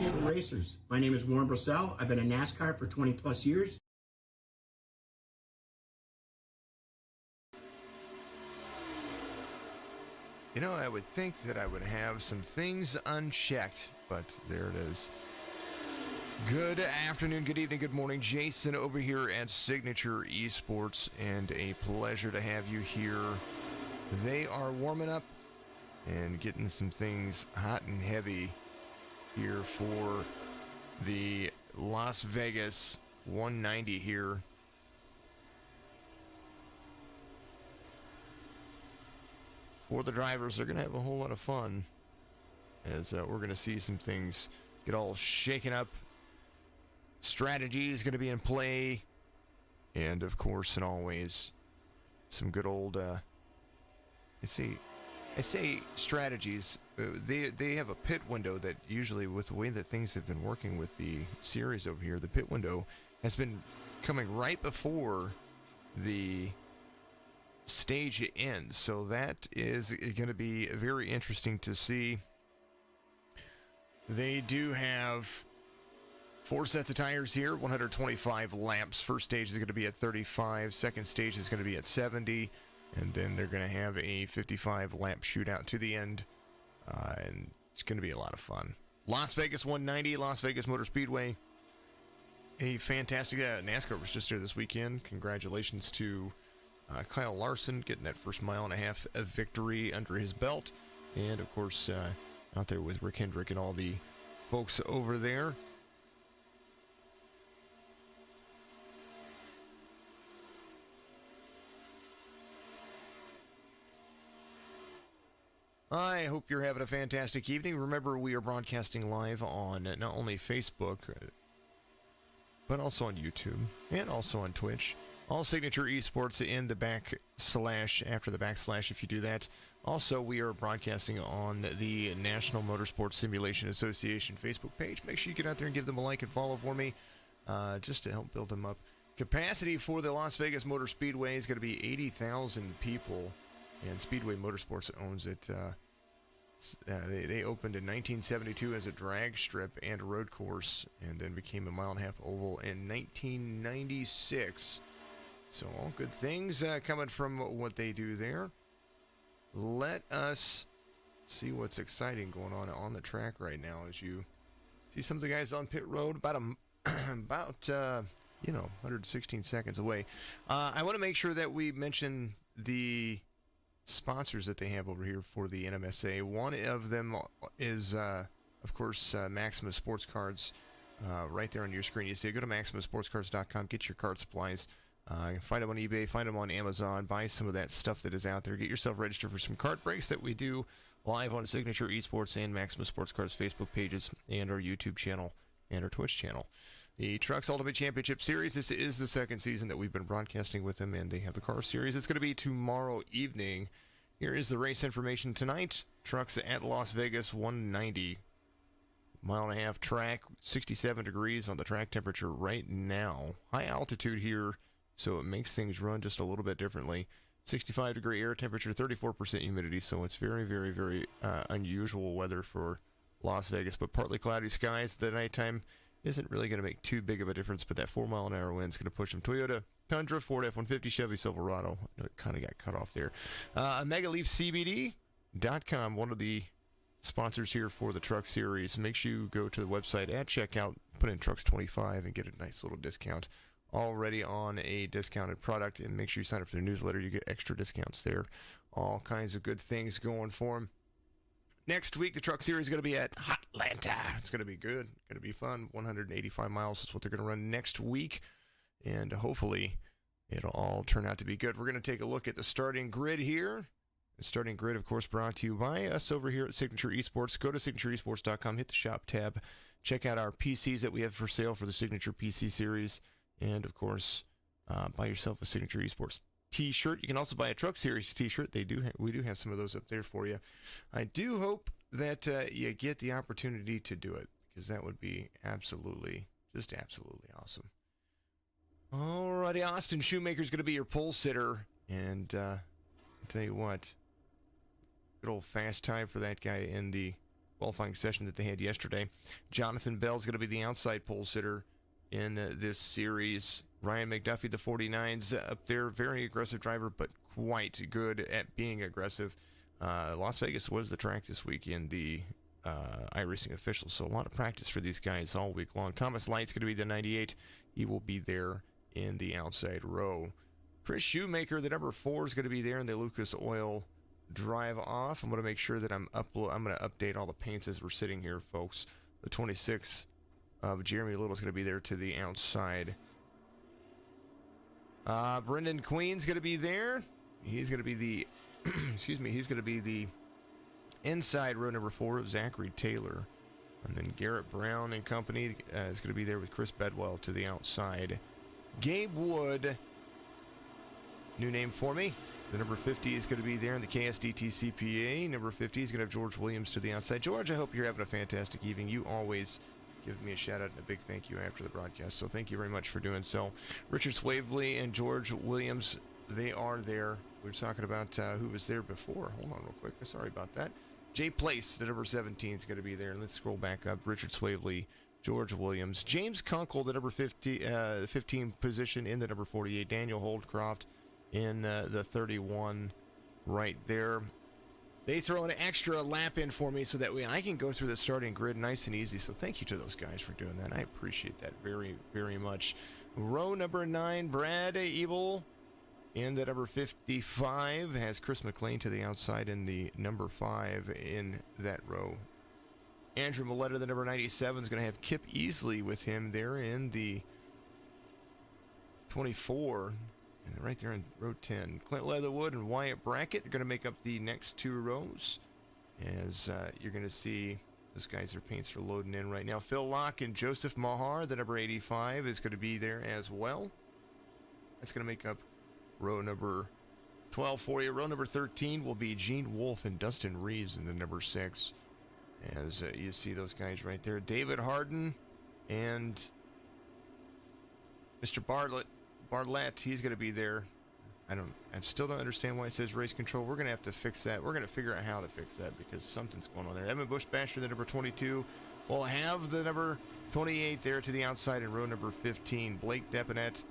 Table Racers. My name is Warren Brissell. I've been in NASCAR for 20 plus years. You know, I would think that I would have some things unchecked, but there it is. Good afternoon, good evening, good morning. Jason over here at Signature Esports, and a pleasure to have you here. They are warming up and getting some things hot and heavy here for the Las Vegas 190 here. For the drivers, they're going to have a whole lot of fun as we're going to see some things get all shaken up. Strategy is going to be in play, and of course, and always, some good old. I say strategies. They have a pit window that usually, with the way that things have been working with the series over here, the pit window has been coming right before the stage ends. So that is going to be very interesting to see. They do have 4 sets of tires here, 125 laps. First stage is going to be at 35. Second stage is going to be at 70. And then they're going to have a 55 lap shootout to the end. And it's going to be a lot of fun. Las Vegas 190, Las Vegas Motor Speedway. A fantastic NASCAR was just here this weekend. Congratulations to Kyle Larson getting that first mile and a half of victory under his belt. And, of course, out there with Rick Hendrick and all the folks over there. I hope you're having a fantastic evening. Remember, we are broadcasting live on not only Facebook, but also on YouTube and also on Twitch. All Signature Esports in the / after the / if you do that. Also, we are broadcasting on the National Motorsports Simulation Association Facebook page. Make sure you get out there and give them a like and follow for me, just to help build them up. Capacity for the Las Vegas Motor Speedway is going to be 80,000 people, and Speedway Motorsports owns it. They opened in 1972 as a drag strip and a road course, and then became a mile-and-a-half oval in 1996. So all good things coming from what they do there. Let us see what's exciting going on the track right now. As you see some of the guys on pit road, about 116 seconds away. I want to make sure that we mention the sponsors that they have over here for the NMSA. One of them is, of course, Maxima Sports Cards. Right there on your screen, you see it. Go to MaximaSportsCards.com, get your card supplies. Find them on eBay, find them on Amazon, buy some of that stuff that is out there. Get yourself registered for some cart breaks that we do live on Signature Esports and Maxima Sports Cards Facebook pages and our YouTube channel and our Twitch channel. The TRUCS Ultimate Championship Series, this is the second season that we've been broadcasting with them, and they have the car series. It's going to be tomorrow evening. Here is the race information tonight. Trucks at Las Vegas 190. Mile-and-a-half track, 67 degrees on the track temperature right now. High altitude here, so it makes things run just a little bit differently. 65-degree air temperature, 34% humidity, so it's very, very, very unusual weather for Las Vegas. But partly cloudy skies. The nighttime isn't really going to make too big of a difference, but that 4-mile-an-hour wind is going to push them. Toyota Tundra, Ford F-150, Chevy Silverado. No, it kind of got cut off there. MegaLeafCBD.com, one of the sponsors here for the Truck Series. Make sure you go to the website at checkout, put in Trucks25, and get a nice little discount already on a discounted product. And make sure you sign up for their newsletter. You get extra discounts there. All kinds of good things going for them. Next week, the Truck Series is going to be at Atlanta. It's going to be good. Going to be fun. 185 miles is what they're going to run next week. And hopefully, it'll all turn out to be good. We're going to take a look at the starting grid here. The starting grid, of course, brought to you by us over here at Signature Esports. Go to signatureesports.com, hit the shop tab. Check out our PCs that we have for sale for the Signature PC Series. And, of course, buy yourself a Signature Esports T-shirt. You can also buy a Truck Series T-shirt. We do have some of those up there for you. I do hope that you get the opportunity to do it, because that would be absolutely awesome. Alrighty, Austin Shoemaker's going to be your pole sitter, and I'll tell you what, good old fast time for that guy in the qualifying session that they had yesterday. Jonathan Bell's going to be the outside pole sitter in this series. Ryan McDuffie, the 49's up there. Very aggressive driver, but quite good at being aggressive. Las Vegas was the track this week in the iRacing officials, so a lot of practice for these guys all week long. Thomas Light's going to be the 98. He will be there in the outside row. Chris Shoemaker, the number 4, is going to be there in the Lucas Oil drive off. I'm going to make sure that I'm going to update all the paints as we're sitting here, folks. The 26 of Jeremy Little is going to be there to the outside. Brendan Queen's going to be there. He's going to be the excuse me, he's going to be the inside row number 4 of Zachary Taylor. And then Garrett Brown and company is going to be there with Chris Bedwell to the outside. Gabe Wood, new name for me. The number 50 is going to be there in the KSDT CPA. Number 50 is going to have George Williams to the outside. George, I hope you're having a fantastic evening. You always give me a shout out and a big thank you after the broadcast, so thank you very much for doing so. Richard Swavely and George Williams, they are there. We were talking about who was there before. Hold on real quick. Sorry about that. Jay Place, the number 17, is going to be there. And let's scroll back up. Richard Swavely, George Williams. James Kunkel, the number 15 position in the number 48. Daniel Holdcroft in the 31 right there. They throw an extra lap in for me so that way I can go through the starting grid nice and easy. So thank you to those guys for doing that. I appreciate that very, very much. Row number 9, Brad Ebel. In the number 55 has Chris McLean to the outside in the number 5 in that row. Andrew Milletta, the number 97, is going to have Kip Easley with him there in the 24. And right there in row 10. Clint Leatherwood and Wyatt Brackett are going to make up the next 2 rows. As you're going to see, those guys, their paints are loading in right now. Phil Locke and Joseph Mahar, the number 85, is going to be there as well. That's going to make up row number 12 for you. Row number 13 will be Gene Wolfe and Dustin Reeves in the number 6. As you see those guys right there. David Harden and Mr. Bartlett, he's going to be there. I still don't understand why it says race control. We're going to have to fix that. We're going to figure out how to fix that because something's going on there. Evan Bushbasher, the number 22, will have the number 28 there to the outside in row number 15. Blake Depinet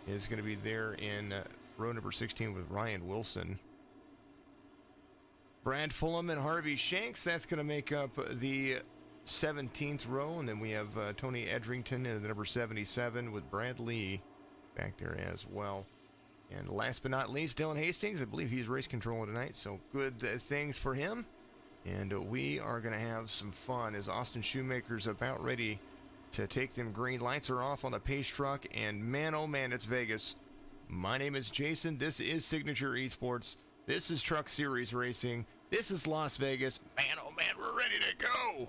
is going to be there in row number 16 with Ryan Wilson. Brad Fulham and Harvey Shanks, that's going to make up the 17th row. And then we have Tony Edrington in the number 77 with Brad Lee back there as well. And last but not least, Dylan Hastings. I believe he's race controlling tonight, so good things for him. And we are going to have some fun as Austin Shoemaker's about ready to take them green. Lights are off on the pace truck, and man, oh man, it's Vegas. My name is Jason. This is Signature Esports. This is Truck Series Racing. This is Las Vegas. Man, oh man, we're ready to go.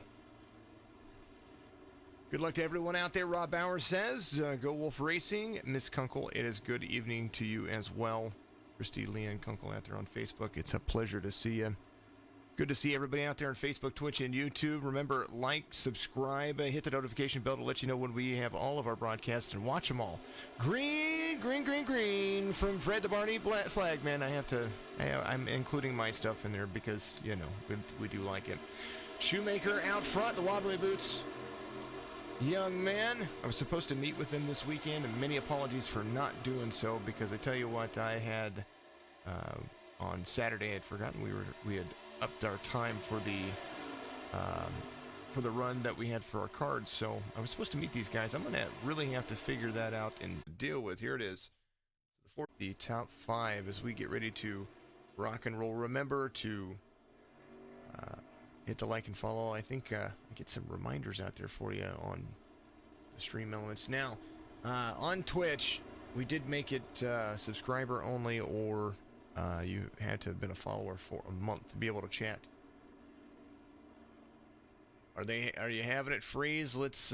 Good luck to everyone out there. Rob Bauer says, go Wolf Racing. Miss Kunkel, it is good evening to you as well. Christy Leanne Kunkel out there on Facebook. It's a pleasure to see you. Good to see everybody out there on Facebook, Twitch, and YouTube. Remember, like, subscribe, hit the notification bell to let you know when we have all of our broadcasts and watch them all. Green, green, green, green from Fred the Barney Flagman. I'm including my stuff in there because, you know, we do like it. Shoemaker out front, the wobbly boots. Young man, I was supposed to meet with him this weekend, and many apologies for not doing so because I tell you what, I had on Saturday, I'd forgotten we had upped our time for the run that we had for our cards. So I was supposed to meet these guys. I'm gonna really have to figure that out and deal with. Here it is, the top 5 as we get ready to rock and roll. Remember to hit the like and follow. I think I get some reminders out there for you on the stream elements. Now on Twitch, we did make it subscriber only, or you had to have been a follower for a month to be able to chat. Are you having it freeze? Let's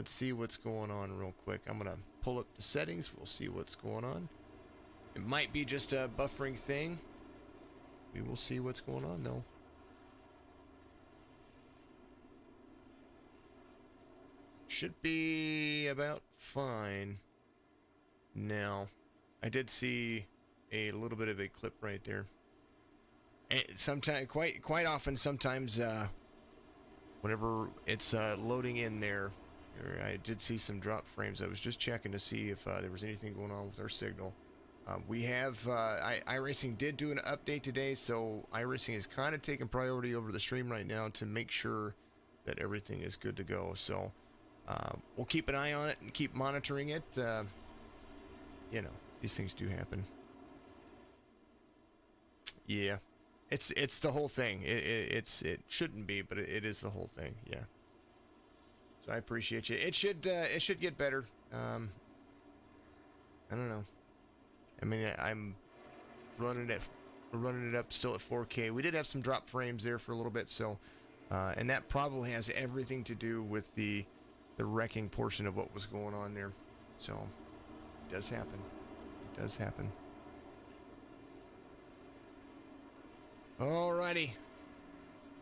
see what's going on real quick. I'm gonna pull up the settings. We'll see what's going on. It might be just a buffering thing. We will see what's going on though. Should be about fine now. I did see a little bit of a clip right there Sometimes, quite often, sometimes whenever it's loading in there, I did see some drop frames. I was just checking to see if there was anything going on with our signal. We have iRacing did do an update today, so iRacing is kind of taking priority over the stream right now to make sure that everything is good to go. So we'll keep an eye on it and keep monitoring it. You know, these things do happen. Yeah, it's the whole thing. It shouldn't be, but it is the whole thing. Yeah. So I appreciate you. It should get better. I don't know. I mean, I'm running it up still at 4K. We did have some drop frames there for a little bit, so and that probably has everything to do with the wrecking portion of what was going on there. So it does happen. It does happen. Alrighty.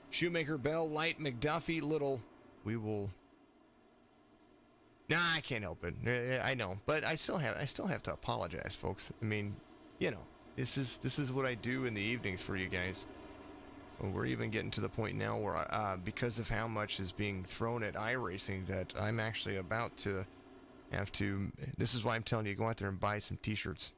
Shoemaker, Bell, Light, McDuffie, Little. We will. Nah, I can't help it. I know, but I still have to apologize, folks. I mean, you know, this is what I do in the evenings for you guys. Well, we're even getting to the point now where, because of how much is being thrown at iRacing, that I'm actually about to have to. This is why I'm telling you, go out there and buy some T-shirts.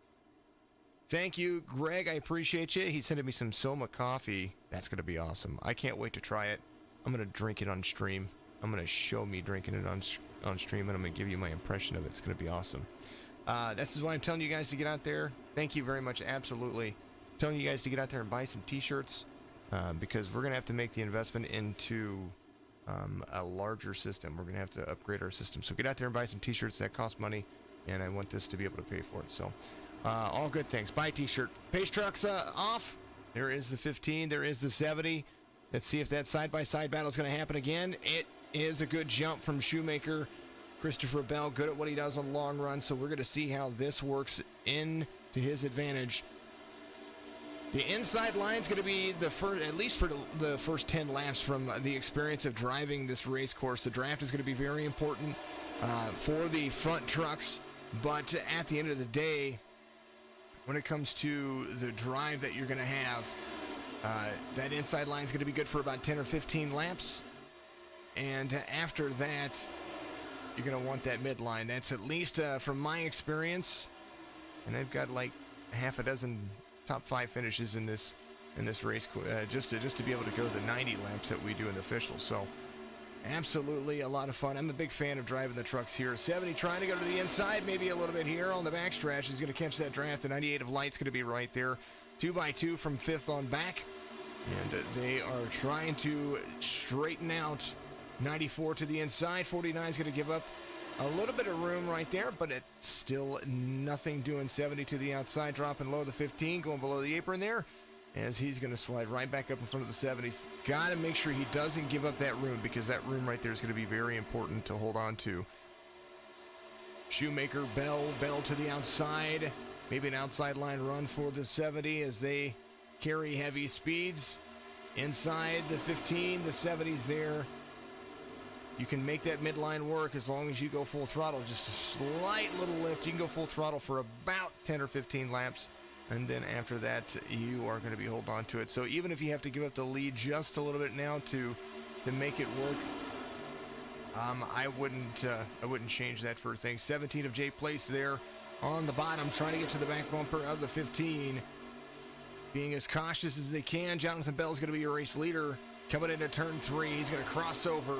Thank you, Greg. I appreciate you. He's sending me some Soma coffee. That's gonna be awesome. I can't wait to try it. I'm gonna drink it on stream. I'm gonna show me drinking it on stream, and I'm going to give you my impression of it. It's going to be awesome. This is why I'm telling you guys to get out there. Thank you very much. Absolutely. I'm telling you guys to get out there and buy some T-shirts because we're going to have to make the investment into a larger system. We're going to have to upgrade our system. So get out there and buy some T-shirts. That cost money, and I want this to be able to pay for it. So all good things. Buy T-shirt. Pace trucks off. There is the 15. There is the 70. Let's see if that side-by-side battle is going to happen again. It is a good jump from Shoemaker. Christopher Bell, good at what he does on the long run, so we're going to see how this works in to his advantage. The inside line is going to be the first, at least for the first 10 laps from the experience of driving this race course. The draft is going to be very important for the front trucks, but at the end of the day, when it comes to the drive that you're going to have, that inside line is going to be good for about 10 or 15 laps. And after that, you're going to want that midline. That's at least from my experience. And I've got like half a dozen top 5 finishes in this race, just to be able to go the 90 laps that we do in the official. So absolutely a lot of fun. I'm a big fan of driving the trucks here. 70 trying to go to the inside, maybe a little bit here on the backstretch. He's going to catch that draft. The 98 of Light's going to be right there. 2x2 from 5th on back. And they are trying to straighten out 94 to the inside. 49 is going to give up a little bit of room right there, but it's still nothing doing. 70 to the outside, dropping low to 15, going below the apron there, as he's going to slide right back up in front of the 70s. Got to make sure he doesn't give up that room, because that room right there is going to be very important to hold on to. Shoemaker, Bell to the outside. Maybe an outside line run for the 70 as they carry heavy speeds. Inside the 15, the 70's there. You can make that midline work as long as you go full throttle. Just a slight little lift. You can go full throttle for about 10 or 15 laps. And then after that, you are going to be holding on to it. So even if you have to give up the lead just a little bit now to make it work, I wouldn't change that for a thing. 17 of Jay Place there on the bottom, trying to get to the back bumper of the 15. Being as cautious as they can. Jonathan Bell's going to be your race leader. Coming into turn 3, he's going to cross over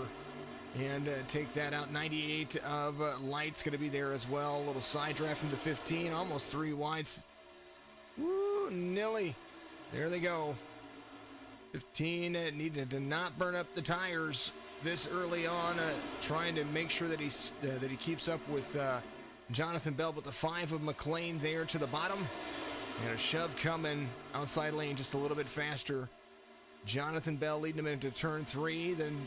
and take that out. 98 of Light's going to be there as well. A little side draft from the 15, almost 3 wides. Woo, Nilly. There they go. 15 needed to not burn up the tires this early on, trying to make sure that he keeps up with Jonathan Bell, but the 5 of McLean there to the bottom. And a shove coming outside lane just a little bit faster. Jonathan Bell leading him into turn 3. Then,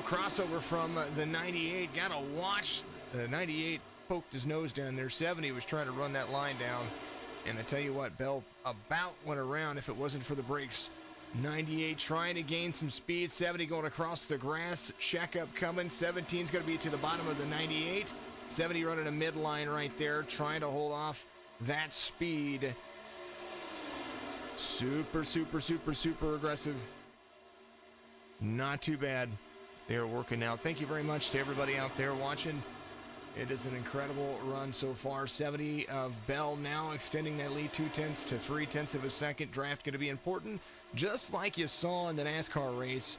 crossover from the 98. Got to watch. The 98 poked his nose down there. 70 was trying to run that line down. And I tell you what, Bell about went around if it wasn't for the brakes. 98 trying to gain some speed. 70 going across the grass. Checkup coming. 17's going to be to the bottom of the 98. 70 running a midline right there, trying to hold off that speed. Super, super, super, super aggressive. Not too bad. They are working out. Thank you very much to everybody out there watching. It is an incredible run so far. 70 of Bell now extending that lead 0.2 to 0.3 of a second. Draft going to be important. Just like you saw in the NASCAR race,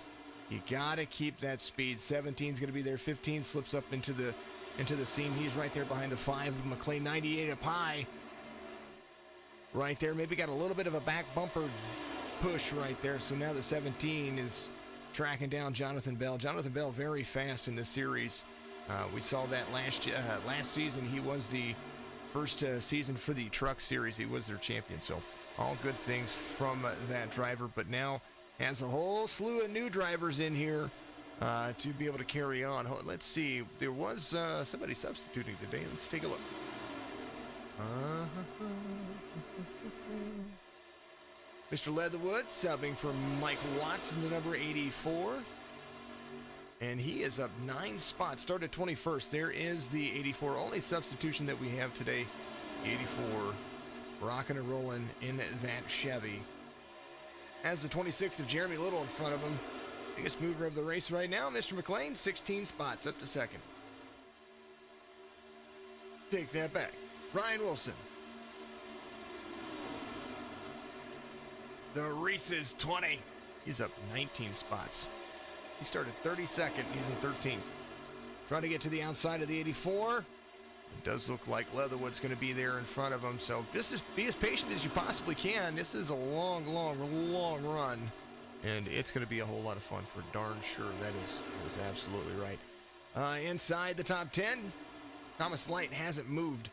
you got to keep that speed. 17 is going to be there. 15 slips up into the seam. He's right there behind the 5 of McLean. 98 up high. Right there. Maybe got a little bit of a back bumper push right there. So now the 17 is tracking down Jonathan Bell. Jonathan Bell very fast in this series. We saw that last season. He was the first season for the Truck Series. He was their champion. So all good things from that driver. But now has a whole slew of new drivers in here to be able to carry on. Let's see. There was somebody substituting today. Let's take a look. Mr. Leatherwood subbing for Mike Watson to number 84. And he is up 9 spots. Started 21st. There is the 84. Only substitution that we have today. 84. Rocking and rolling in that Chevy. Has the 26 of Jeremy Little in front of him. Biggest mover of the race right now, Mr. McLean. 16 spots up to second. Take that back. Ryan Wilson. The Reese's 20. He's up 19 spots. He started 32nd. He's in 13th. Trying to get to the outside of the 84. It does look like Leatherwood's going to be there in front of him. So just be as patient as you possibly can. This is a long, long, long run. And it's going to be a whole lot of fun for darn sure. That is absolutely right. Inside the top 10, Thomas Light hasn't moved.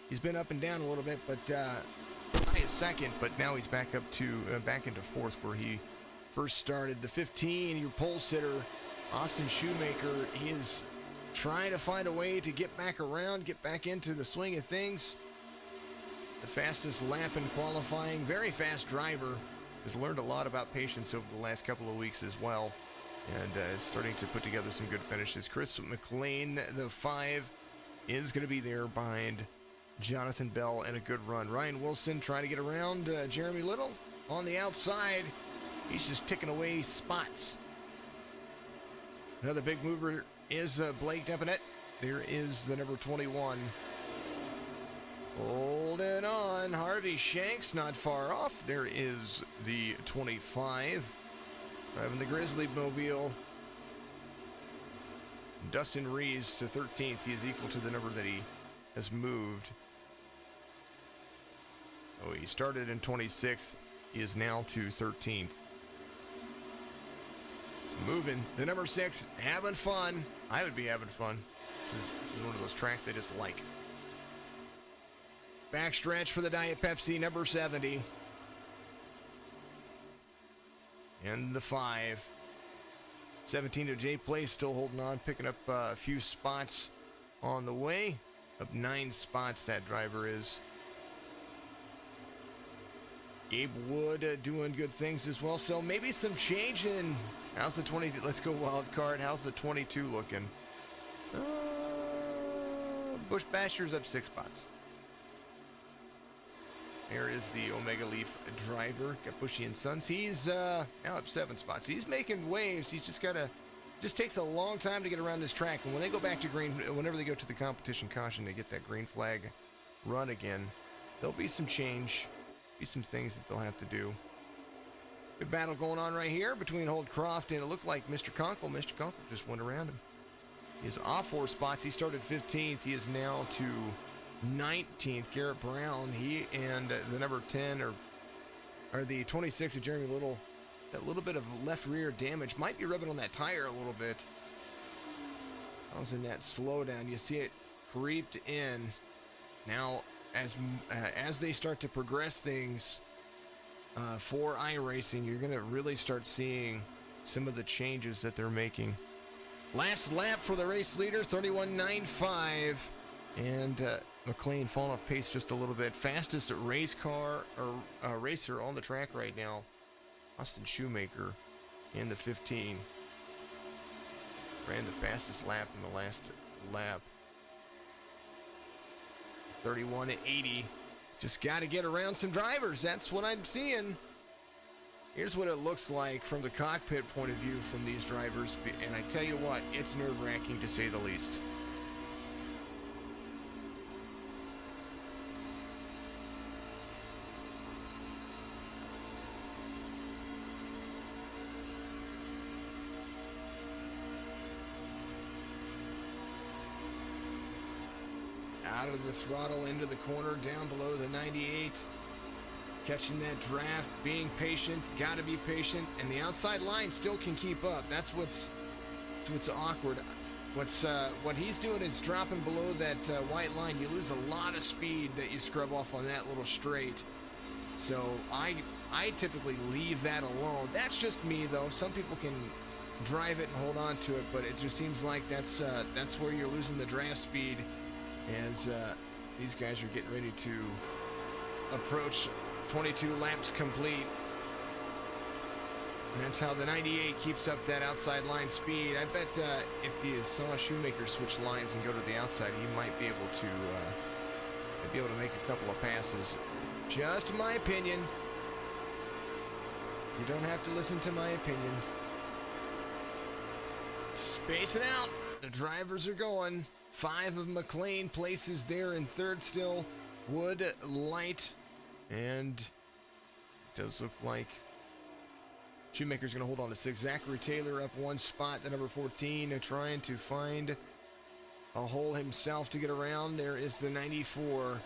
He's been up and down a little bit, but high as second. But now he's back up to back into fourth where he first started. The 15, your pole sitter, Austin Shoemaker. He is trying to find a way to get back around, get back into the swing of things. The fastest lap in qualifying. Very fast driver. Has learned a lot about patience over the last couple of weeks as well. And is starting to put together some good finishes. Chris McLean, the 5, is going to be there behind Jonathan Bell and a good run. Ryan Wilson trying to get around Jeremy Little on the outside. He's just ticking away spots. Another big mover is Blake Depanet. There is the number 21. Holding on. Harvey Shanks not far off. There is the 25. Driving the Grizzly Mobile. Dustin Reeves to 13th. He is equal to the number that he has moved. So he started in 26th. He is now to 13th. Moving. The number 6, having fun. I would be having fun. This is one of those tracks I just like. Backstretch for the Diet Pepsi, number 70. And the 5. 17 to Jay Place, still holding on, picking up a few spots on the way. Up 9 spots, that driver is. Gabe Wood doing good things as well. So maybe some change in. How's the 20? Let's go wild card. How's the 22 looking? Bush Basher's up 6 spots. There is the Omega Leaf driver. Got Bushy and Sons. He's now up 7 spots. He's making waves. He's just got to. Just takes a long time to get around this track. And when they go back to green, whenever they go to the competition caution, they get that green flag run again. There'll be some change. Be some things that they'll have to do. Good battle going on right here between Holdcroft and it looked like Mr. Conkle. Mr. Conkle just went around him. He's off 4 spots. He started 15th. He is now to 19th. Garrett Brown, he and the number 10 or the 26 of Jeremy Little. That little bit of left rear damage might be rubbing on that tire a little bit. Causing that slowdown. You see it creeped in. Now, as they start to progress things for iRacing, you're going to really start seeing some of the changes that they're making. Last lap for the race leader, 31.95. And McLean falling off pace just a little bit. Fastest race car or racer on the track right now, Austin Shoemaker in the 15. Ran the fastest lap in the last lap. 31.80. Just got to get around some drivers. That's what I'm seeing. Here's what it looks like from the cockpit point of view from these drivers. And I tell you what, it's nerve-wracking to say the least. Out of the throttle, into the corner, down below the 98. Catching that draft, being patient, got to be patient, and the outside line still can keep up. That's what's awkward. What he's doing is dropping below that white line. You lose a lot of speed that you scrub off on that little straight. So I typically leave that alone. That's just me, though. Some people can drive it and hold on to it, but it just seems like that's where you're losing the draft speed as these guys are getting ready to approach 22 laps complete. And that's how the 98 keeps up that outside line speed. I bet if you saw Shoemaker switch lines and go to the outside, he might be able to make a couple of passes. Just my opinion. You don't have to listen to my opinion. Space it out. The drivers are going. 5 of McLean places there in third still. Wood, Light, and it does look like Shoemaker's going to hold on to 6. Zachary Taylor up 1 spot. The number 14 trying to find a hole himself to get around. There is the 94.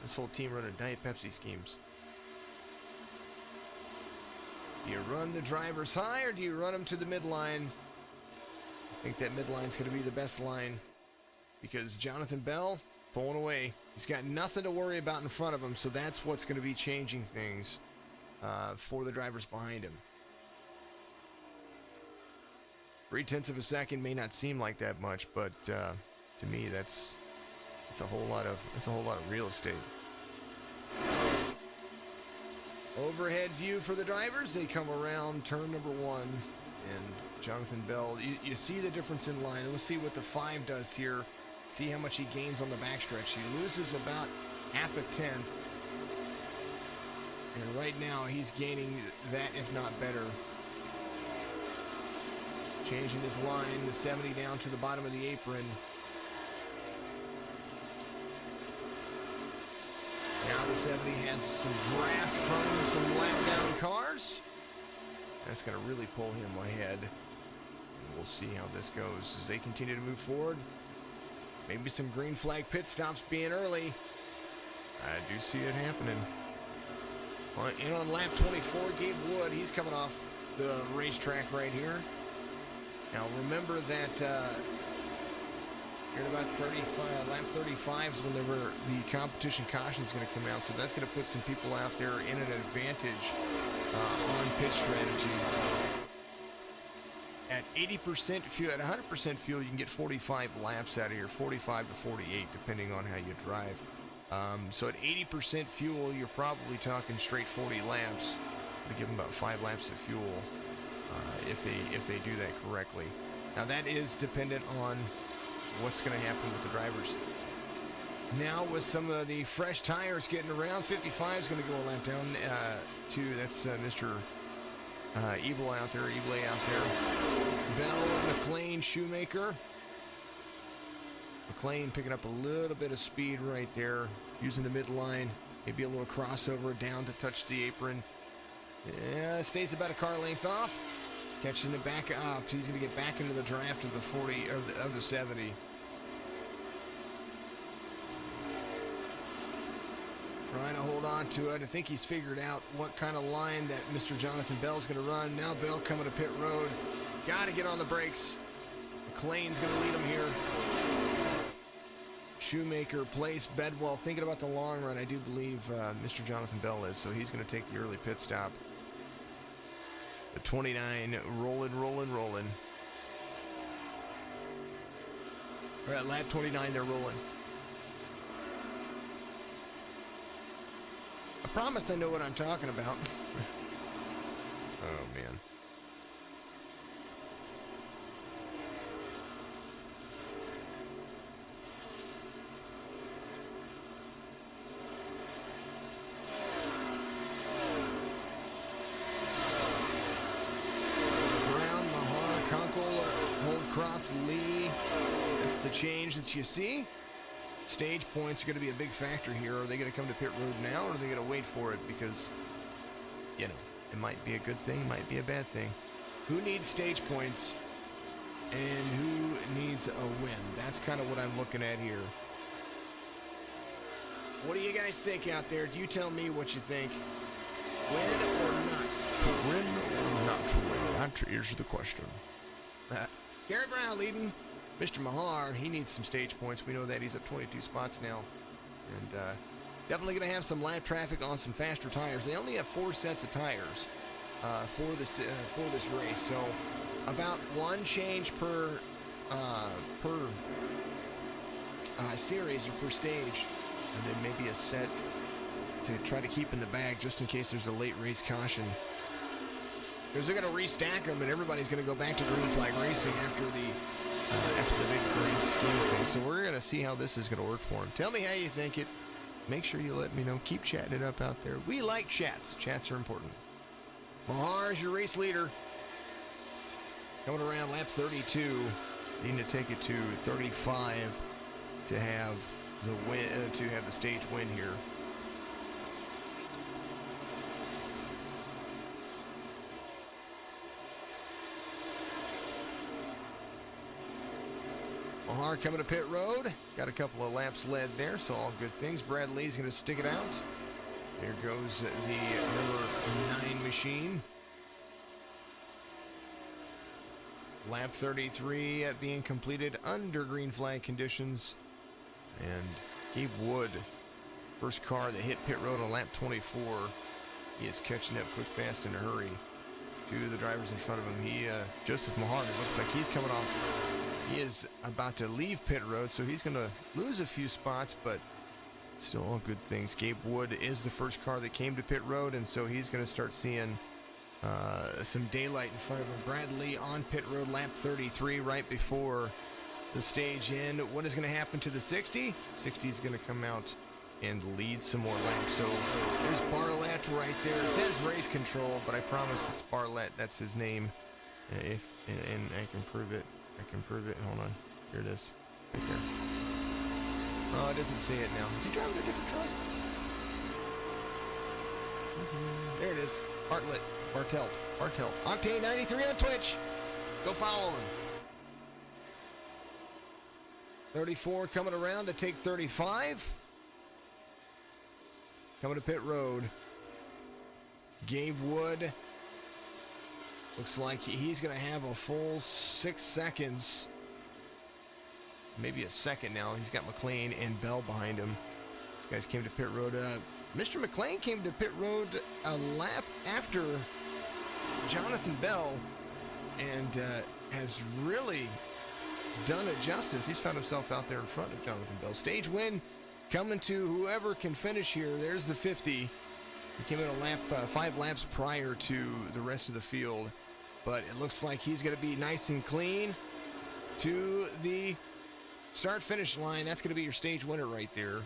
This whole team running Diet Pepsi schemes. Do you run the drivers high or do you run them to the midline? I think that midline's going to be the best line because Jonathan Bell pulling away. He's got nothing to worry about in front of him, so that's what's going to be changing things for the drivers behind him. 0.3 of a second may not seem like that much, but to me, it's a whole lot of real estate. Overhead view for the drivers. They come around turn number 1, and Jonathan Bell. You see the difference in line. Let's see what the 5 does here. See how much he gains on the backstretch. He loses about half a tenth. And right now, he's gaining that, if not better. Changing his line, the 70 down to the bottom of the apron. Now the 70 has some draft from some lap down cars. That's going to really pull him ahead. And we'll see how this goes as they continue to move forward. Maybe some green flag pit stops being early. I do see it happening. In on lap 24, Gabe Wood, he's coming off the racetrack right here. Now remember that here at about 35, lap 35 is when the competition caution is going to come out. So that's going to put some people out there in an advantage on pit strategy. At 80% fuel, at 100% fuel, you can get 45 laps out of here, 45 to 48, depending on how you drive. So at 80% fuel, you're probably talking straight 40 laps. We give them about 5 laps of fuel if they do that correctly. Now that is dependent on what's going to happen with the drivers. Now with some of the fresh tires getting around, 55 is going to go a lap down to that's Mr. Evil out there, Bell, McLean, Shoemaker. McLean picking up a little bit of speed right there, using the midline, maybe a little crossover down to touch the apron. Yeah, stays about a car length off, catching it back up. He's going to get back into the draft of the 40 of the 70. Trying to hold on to it. I think he's figured out what kind of line that Mr. Jonathan Bell's going to run. Now Bell coming to pit road. Got to get on the brakes. McLean's going to lead him here. Shoemaker, Place, Bedwell, thinking about the long run. I do believe Mr. Jonathan Bell is, so he's going to take the early pit stop. The 29 rolling. We're at lap 29, they're rolling. I promise I know what I'm talking about. Oh, man. change that you see. Stage points are going to be a big factor here. Are they going to come to pit road now, or are they going to wait for it? Because, you know, it might be a good thing, might be a bad thing. Who needs stage points, and who needs a win? That's kind of what I'm looking at here. What do you guys think out there? Do you tell me what you think? Win or not? To win or not to win? That is the question. Garrett Brown leading. Mr. Mahar, he needs some stage points. We know that. He's up 22 spots now. And definitely going to have some lap traffic on some faster tires. They only have 4 sets of tires for this race. So about one change per series or per stage. And then maybe a set to try to keep in the bag just in case there's a late race caution. Because they're going to restack them, and everybody's going to go back to green flag racing after the big green scheme thing. So we're going to see how this is going to work for them. Tell me how you think it. Make sure you let me know. Keep chatting it up out there. We like chats. Chats are important. Mahar's your race leader. Coming around lap 32. Needing to take it to 35 to have the win, to have the stage win here. Mahar coming to pit road. Got a couple of laps led there, so all good things. Brad Lee's going to stick it out. There goes the number 9 machine. Lap 33 being completed under green flag conditions. And Gabe Wood, first car that hit pit road on lap 24. He is catching up quick, fast, in a hurry to the drivers in front of him. Joseph Mahar, it looks like he's coming off. He is about to leave pit road, so he's going to lose a few spots, but still all good things. Gabe Wood is the first car that came to pit road, and so he's going to start seeing some daylight in front of him. Brad Lee on pit road, lap 33, right before the stage end. What is going to happen to the 60? 60 is going to come out and lead some more laps. So there's Barlett right there. It says race control, but I promise it's Barlett. That's his name. And I can prove it. I can prove it. Hold on. Here it is. Right there. Oh, it doesn't say it now. Is he driving a different truck? There it is. Bartelt. Octane 93 on Twitch. Go follow him. 34 coming around to take 35. Coming to pit road. Gabe Wood. Looks like he's going to have a full 6 seconds. Maybe a second now. He's got McLean and Bell behind him. These guys came to pit road. Mr. McLean came to pit road a lap after Jonathan Bell and has really done it justice. He's found himself out there in front of Jonathan Bell. Stage win coming to whoever can finish here. There's the 50. He came in a lap, 5 laps prior to the rest of the field. But it looks like he's going to be nice and clean to the start-finish line. That's going to be your stage winner right there.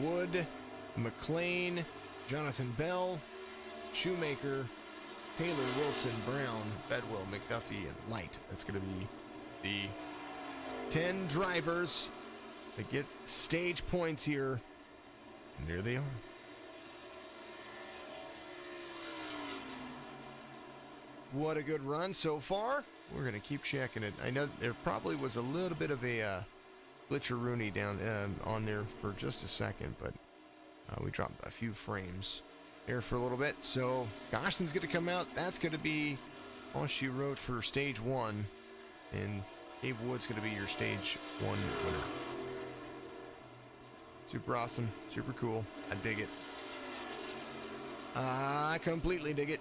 Wood, McLean, Jonathan Bell, Shoemaker, Taylor, Wilson, Brown, Bedwell, McDuffie, and Light. That's going to be the 10 drivers that get stage points here. And there they are. What a good run so far. We're going to keep checking it. I know there probably was a little bit of a glitcheroonie down on there for just a second, but we dropped a few frames there for a little bit. So Gostin's going to come out. That's going to be all she wrote for stage 1. And Gabe Wood's going to be your stage 1 winner. Super awesome. Super cool. I dig it. I completely dig it.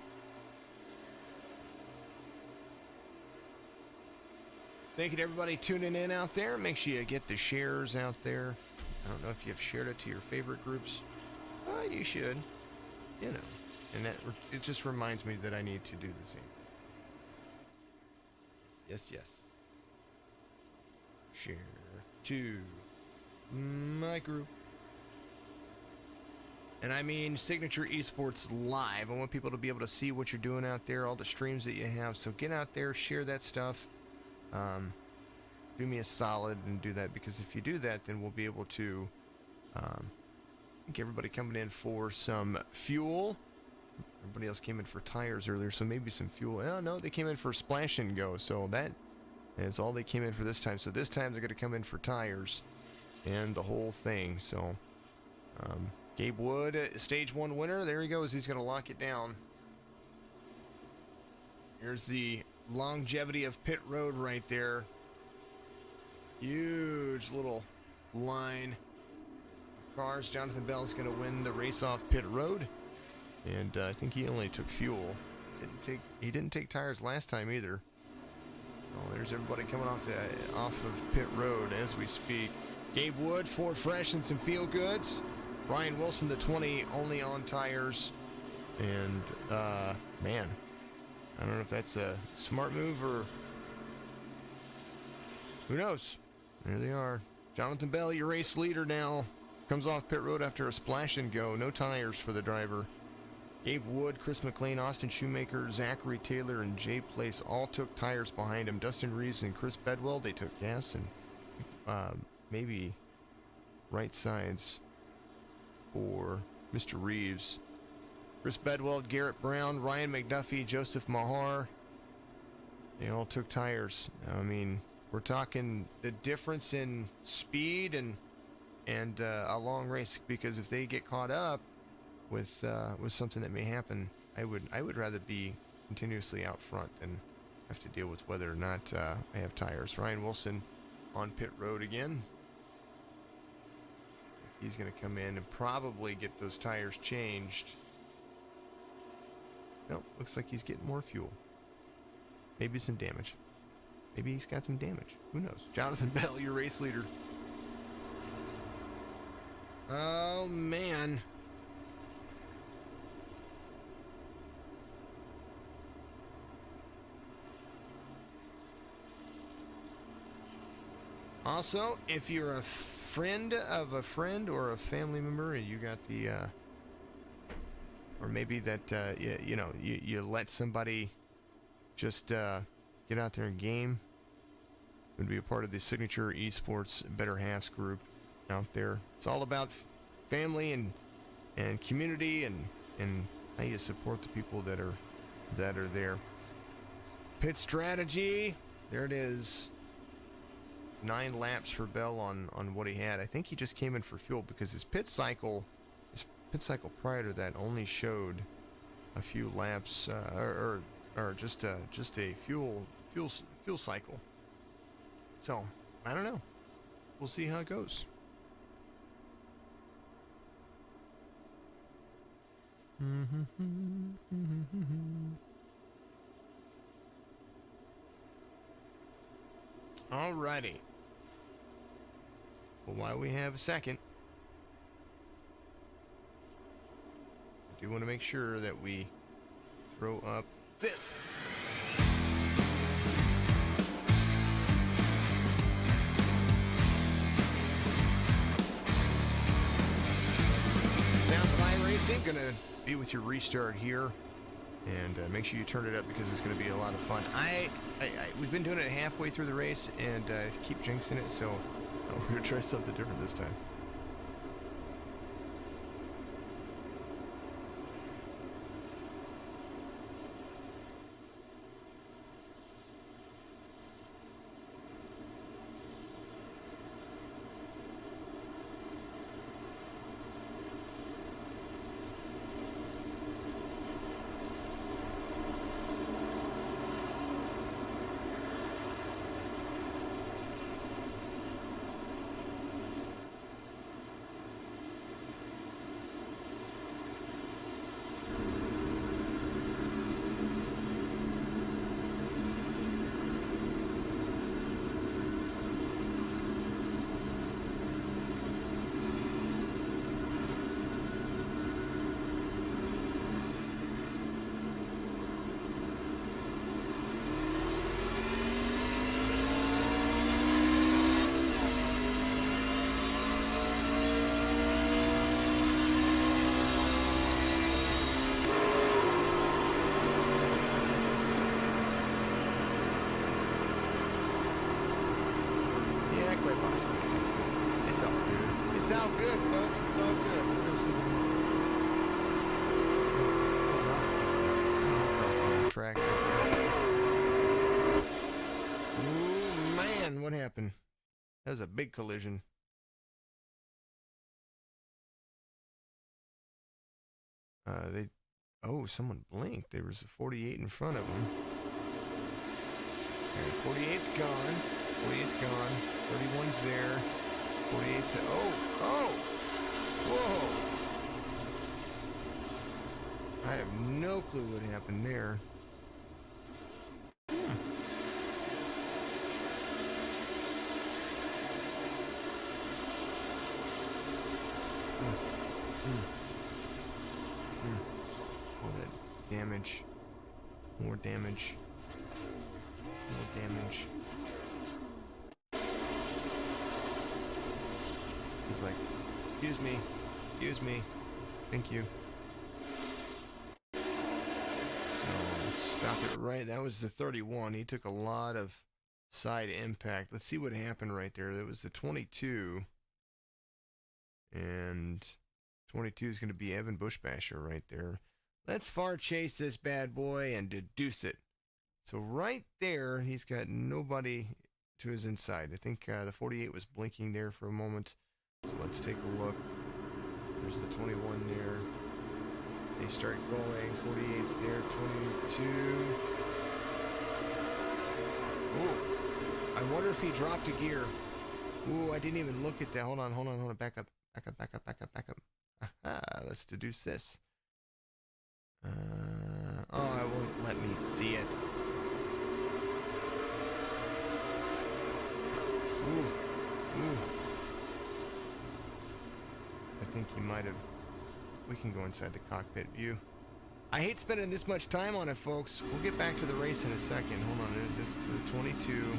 Thank you to everybody tuning in out there. Make sure you get the shares out there. I don't know if you've shared it to your favorite groups. You should. You know. And it just reminds me that I need to do the same. Yes. Share to my group. And I mean Signature Esports Live. I want people to be able to see what you're doing out there, all the streams that you have. So get out there, share that stuff. do me a solid and do that, because if you do that, then we'll be able to get everybody coming in for some fuel. Everybody else came in for tires earlier, so maybe some fuel. Oh, no, they came in for splash and go, so that is all they came in for this time. So this time they're going to come in for tires and the whole thing. So Gabe Wood, stage 1 winner. There he goes. He's going to lock it down. Here's the longevity of pit road right there. Huge little line of cars. Jonathan Bell's going to win the race off pit road. And I think he only took fuel. He didn't take tires last time either. So there's everybody coming off of pit road as we speak. Gabe Wood, Ford Fresh and some Feel Goods. Ryan Wilson, the 20, only on tires. And man, I don't know if that's a smart move or who knows. There they are. Jonathan Bell, your race leader now, comes off pit road after a splash and go. No tires for the driver. Gabe Wood, Chris McLean, Austin Shoemaker, Zachary Taylor, and Jay Place all took tires behind him. Dustin Reeves and Chris Bedwell, they took gas and maybe right sides for Mr. Reeves. Chris Bedwell, Garrett Brown, Ryan McDuffie, Joseph Mahar, they all took tires. I mean, we're talking the difference in speed and a long race, because if they get caught up with something that may happen, I would rather be continuously out front than have to deal with whether or not I have tires. Ryan Wilson on pit road again. He's going to come in and probably get those tires changed. Nope, looks like he's getting more fuel. Maybe some damage. Maybe he's got some damage. Who knows? Jonathan Bell, your race leader. Oh, man. Also, if you're a friend of a friend or a family member and you got the, or maybe that, you let somebody just get out there and game, would be a part of the Signature Esports Better Halves group out there. It's all about family and community and how you support the people that are there. Pit strategy, there it is. 9 laps for Bell on what he had. I think he just came in for fuel, because his pit cycle prior to that only showed a few laps, or just a fuel cycle. So I don't know. We'll see how it goes. Alrighty. Well, while we have a second, I do want to make sure that we throw up this. Sounds of iRacing, gonna be with your restart here. And make sure you turn it up, because it's going to be a lot of fun. We've been doing it halfway through the race and keep jinxing it, so we're going to try something different this time. It's all good, folks. It's all good. Let's go see. Track. Ooh, man, what happened? That was a big collision. Someone blinked. There was a 48 in front of them. Okay, 48's gone. 48's gone. 31's there. 48's... Oh! Whoa! I have no clue what happened there. All that damage. More damage. More damage. He's like, excuse me. Excuse me. Thank you. So, stop it right. That was the 31. He took a lot of side impact. Let's see what happened right there. That was the 22. And 22 is going to be Evan Bushbasher right there. Let's far chase this bad boy and deduce it. So right there, he's got nobody to his inside. I think the 48 was blinking there for a moment. So let's take a look. There's the 21 there. They start going. 48's there. 22. Ooh. I wonder if he dropped a gear. Ooh, I didn't even look at that. Hold on. Back up. Aha, let's deduce this. Oh, it won't let me see it. Ooh. I think he might have... We can go inside the cockpit view. I hate spending this much time on it, folks. We'll get back to the race in a second. Hold on, this to the 22.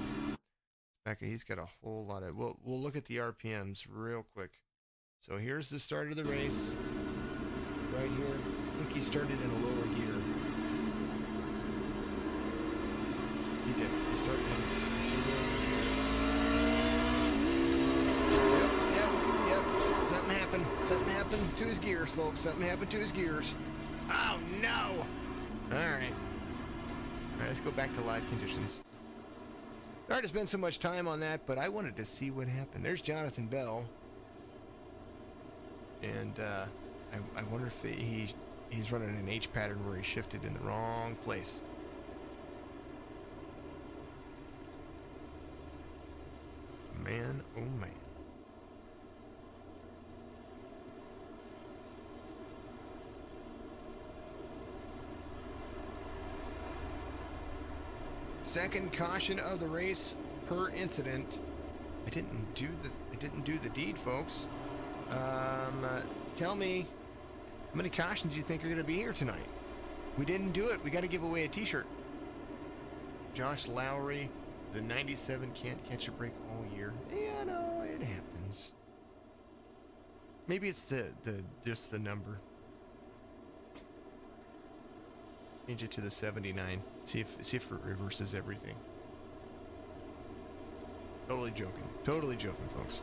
Back, he's got a whole lot of... We'll look at the RPMs real quick. So here's the start of the race. Right here. I think he started in a lower gear. He did. He started in... Yep. Something happened to his gears, folks. Something happened to his gears. Oh, no! Alright, let's go back to live conditions. Sorry to spend so much time on that, but I wanted to see what happened. There's Jonathan Bell. And I wonder if he's running an H pattern where he shifted in the wrong place. Man, oh man. Second caution of the race per incident. I didn't do the deed, folks. Tell me, how many cautions do you think are going to be here tonight? We didn't do it. We got to give away a T-shirt. Josh Lowry, the 97 can't catch a break all year. Yeah, no, it happens. Maybe it's just the number. Change it to the 79. See if it reverses everything. Totally joking, folks.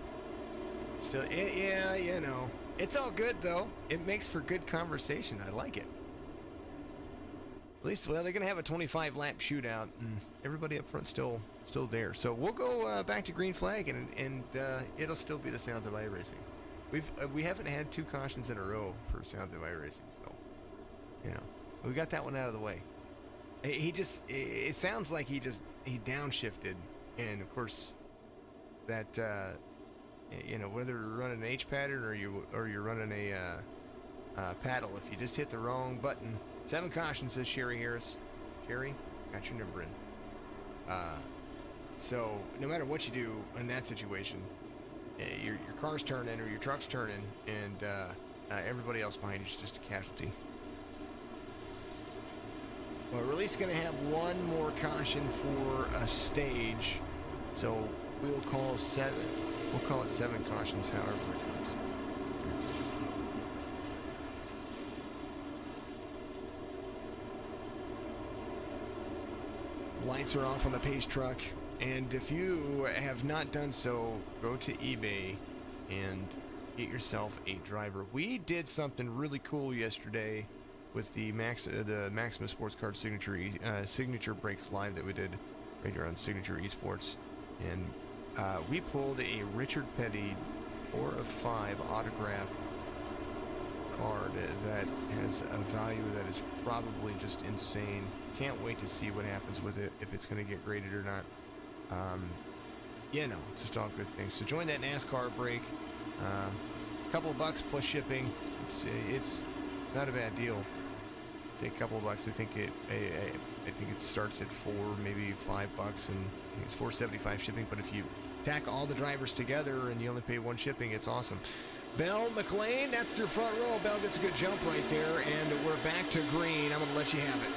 Still, yeah, you know. It's all good, though. It makes for good conversation. I like it. At least, well, they're going to have a 25-lap shootout, and everybody up front still there. So we'll go back to green flag, and it'll still be the sounds of iRacing. We haven't had 2 cautions in a row for sounds of iRacing, so, you know, we got that one out of the way. It sounds like he downshifted, and of course, that, you know, whether you're running an H pattern or you're running a paddle, if you just hit the wrong button. 7 cautions, says Sherry Harris. Sherry, got your number in. So no matter what you do in that situation, your car's turning or your truck's turning, and everybody else behind you is just a casualty. Well, we're at least going to have one more caution for a stage, so we'll call 7. We'll call it 7 cautions, however it comes. Lights are off on the Pace truck, and if you have not done so, go to eBay and get yourself a driver. We did something really cool yesterday with the Maximus Sports Card Signature Breaks Live that we did right here on Signature Esports. And we pulled a Richard Petty 4 of 5 autograph card that has a value that is probably just insane. Can't wait to see what happens with it, if it's going to get graded or not. Just all good things. So join that NASCAR break. A couple of bucks plus shipping. It's not a bad deal. Take a couple of bucks. I think it starts at $4, maybe $5, and I think it's $4.75 shipping. But if you tack all the drivers together and you only pay one shipping, it's awesome. Bell McLean, that's their front row. Bell gets a good jump right there, and we're back to green. I'm going to let you have it.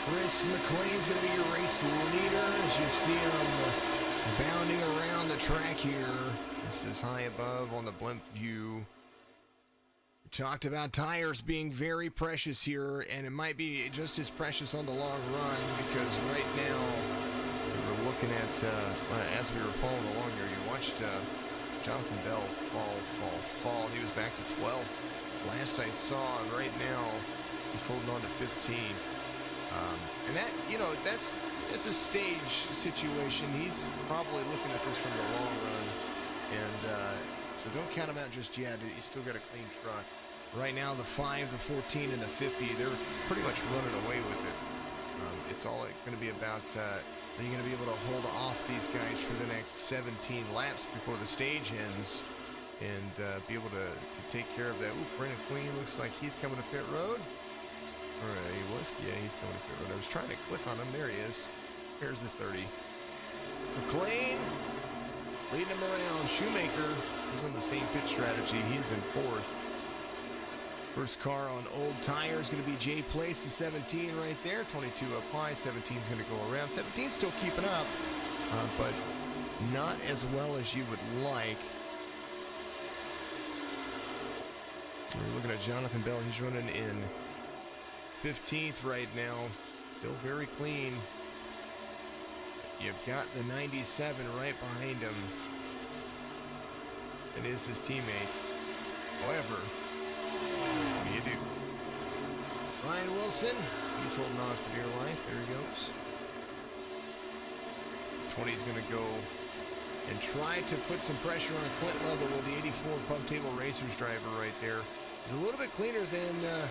Chris McLean's going to be your race leader as you see him bounding around the track here. This is high above on the blimp view. We talked about tires being very precious here, and it might be just as precious on the long run because right now we're looking at, as we were following along here, you watched Jonathan Bell fall. He was back to 12th last I saw, and right now he's holding on to 15. And that, that's a stage situation. He's probably looking at this from the long run. And so don't count him out just yet. He's still got a clean truck. Right now, the 5, the 14, and the 50, they're pretty much running away with it. It's all going to be about, are you going to be able to hold off these guys for the next 17 laps before the stage ends? and be able to take care of that. Ooh, Brennan Queen looks like he's coming to pit road. Or he was, yeah, he's coming to pit road. I was trying to click on him. There he is. Here's the 30. McLean leading him around. Shoemaker is on the same pit strategy. He's in 4th. First car on old tires going to be Jay Place, the 17 right there. 22 up high. 17 is going to go around. 17 still keeping up, but not as well as you would like. We're looking at Jonathan Bell. He's running in 15th right now. Still very clean. You've got the 97 right behind him. It is his teammate. However, what do you do? Ryan Wilson, he's holding on for dear life. There he goes. 20 is going to go and try to put some pressure on Clint LEATHERWOOD, the 84 Pub Table Racers driver right there. He's a little bit cleaner than the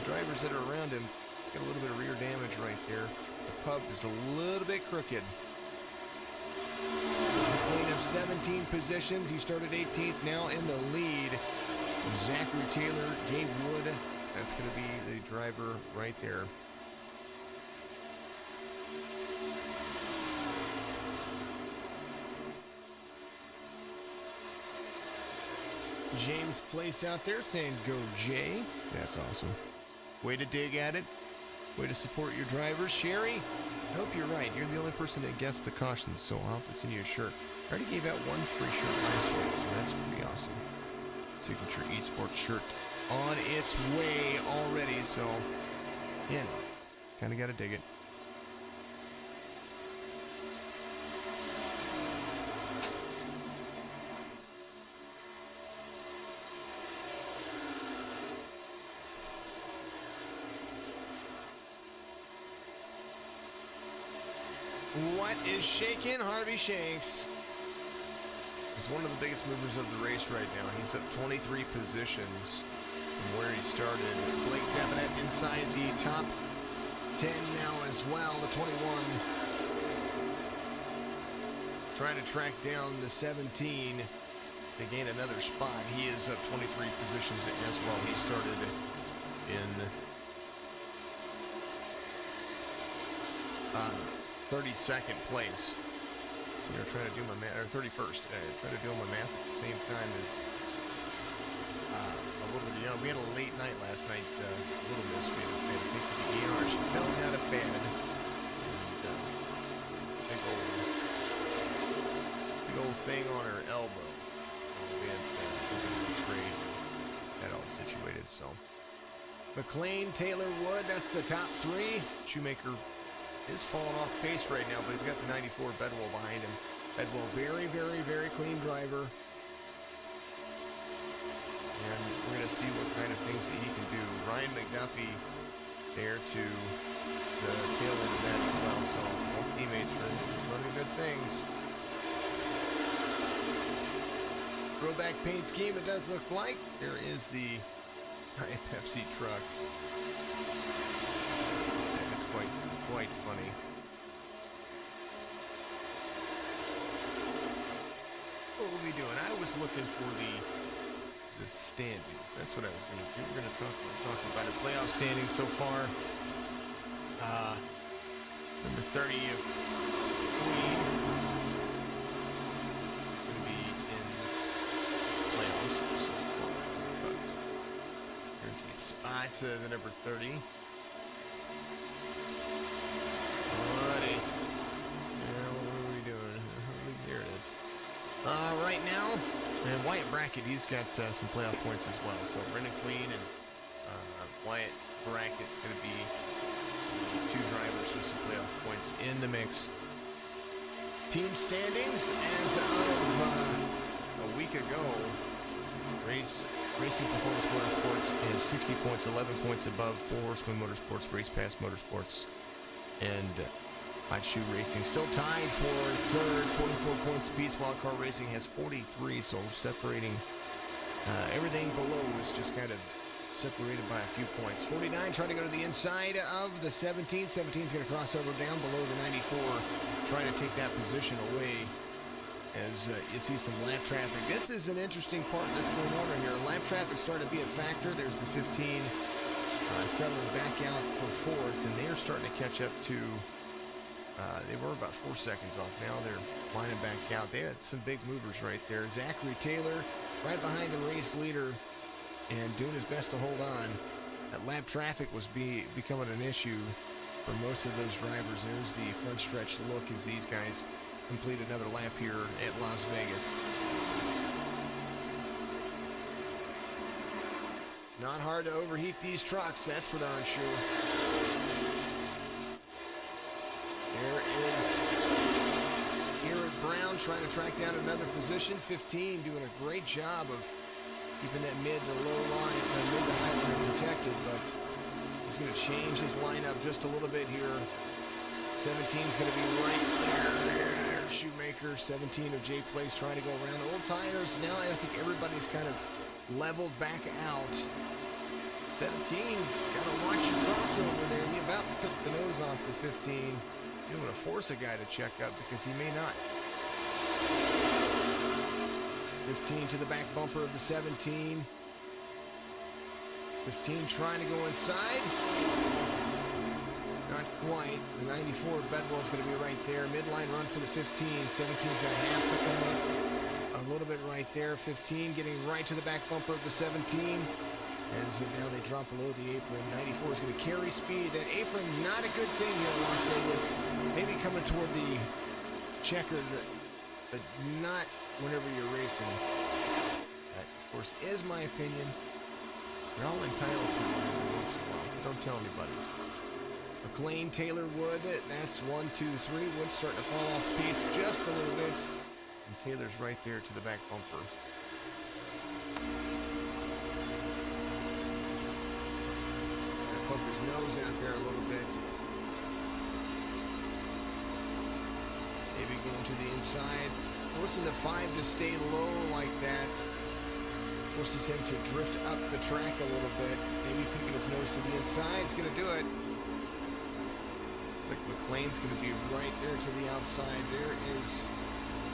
drivers that are around him. He's got a little bit of rear damage right there. The pub is a little bit crooked. He's McLean of 17 positions. He started 18th, now in the lead. Zachary Taylor, Gabe Wood. That's going to be the driver right there. James Place out there saying, go Jay. That's awesome. Way to dig at it. Way to support your drivers. Sherry, I hope you're right. You're the only person that guessed the cautions, so I'll have to send you a shirt. I already gave out one free shirt last year, so that's pretty awesome. Signature eSports shirt on its way already, so, yeah, kind of got to dig it. What is shaking? Harvey Shanks is one of the biggest movers of the race right now. He's up 23 positions from where he started. Blake Definite inside the top 10 now as well, the 21. Trying to track down the 17 to gain another spot. He is up 23 positions as well. He started in 32nd place. So I'm trying to do my math, or 31st. Trying to do my math at the same time as a little bit young. We had a late night last night. Little Miss, we had to take to the ER. She fell out of bed. And big old thing on her elbow. We had to trade that all situated. So McLean, Taylor, Wood. That's the top 3. Shoemaker is falling off pace right now, but he's got the 94 Bedwell behind him. Bedwell, very, very, very clean driver. And we're going to see what kind of things that he can do. Ryan McDuffie there to the tail end of that as well. So both teammates are running good things. Throwback paint scheme, it does look like. There is the Pepsi trucks. That is quite funny. What were we doing? I was looking for the standings. That's what I was going to do. We're going to talk about the playoff standings so far. Number 30 of Queen is going to be in playoffs. So, guaranteed spot to the number 30. Alrighty. Yeah, what are we doing? Here it is. Right now, and Wyatt Brackett, he's got some playoff points as well. So Brendan Queen and Wyatt Brackett's going to be 2 drivers with some playoff points in the mix. Team standings as of a week ago. Racing Performance Motorsports is 60 points, 11 points above 4 Horseman Motorsports, Race Pass Motorsports, and Hot Shoe Racing still tied for 3rd, 44 points apiece. Wildcard Racing has 43, so separating everything below is just kind of separated by a few points. 49 trying to go to the inside of the 17. 17 is going to cross over down below the 94, trying to take that position away as you see some lap traffic. This is an interesting part of this corner here. Lap traffic starting to be a factor. There's the 15 settling back out for fourth, and they're starting to catch up to, they were about 4 seconds off. Now they're lining back out. They had some big movers right there. Zachary Taylor right behind the race leader and doing his best to hold on. That lap traffic was becoming an issue for most of those drivers. There's the front stretch look as these guys complete another lap here at Las Vegas. Not hard to overheat these trucks, that's for darn sure. There is Garrett Brown trying to track down another position. 15 doing a great job of keeping that mid to low line, mid to high line protected, but he's going to change his lineup just a little bit here. 17's going to be right there. Shoemaker, 17 of Jay Place trying to go around. Old tires now, I think everybody's kind of leveled back out. 17, got to watch your crossover there. He about took the nose off the 15. You want to force a guy to check up because he may not. 15 to the back bumper of the 17. 15 trying to go inside. Not quite. The 94 Bedwell's going to be right there. Midline run for the 15. 17's going to have to come up a little bit right there. 15 getting right to the back bumper of the 17. As now they drop below the apron. 94 is going to carry speed. That apron, not a good thing here in Las Vegas. Maybe coming toward the checkered, but not whenever you're racing. That, of course, is my opinion. You're all entitled to it every once in a while. Don't tell anybody. McLean, Taylor, Wood, that's 1, 2, 3. Wood's starting to fall off pace just a little bit. And Taylor's right there to the back bumper. Poke his nose out there a little bit. Maybe going to the inside. Forcing the 5 to stay low like that. Forces him to drift up the track a little bit. Maybe picking his nose to the inside. He's going to do it. Looks like McLean's going to be right there to the outside. There is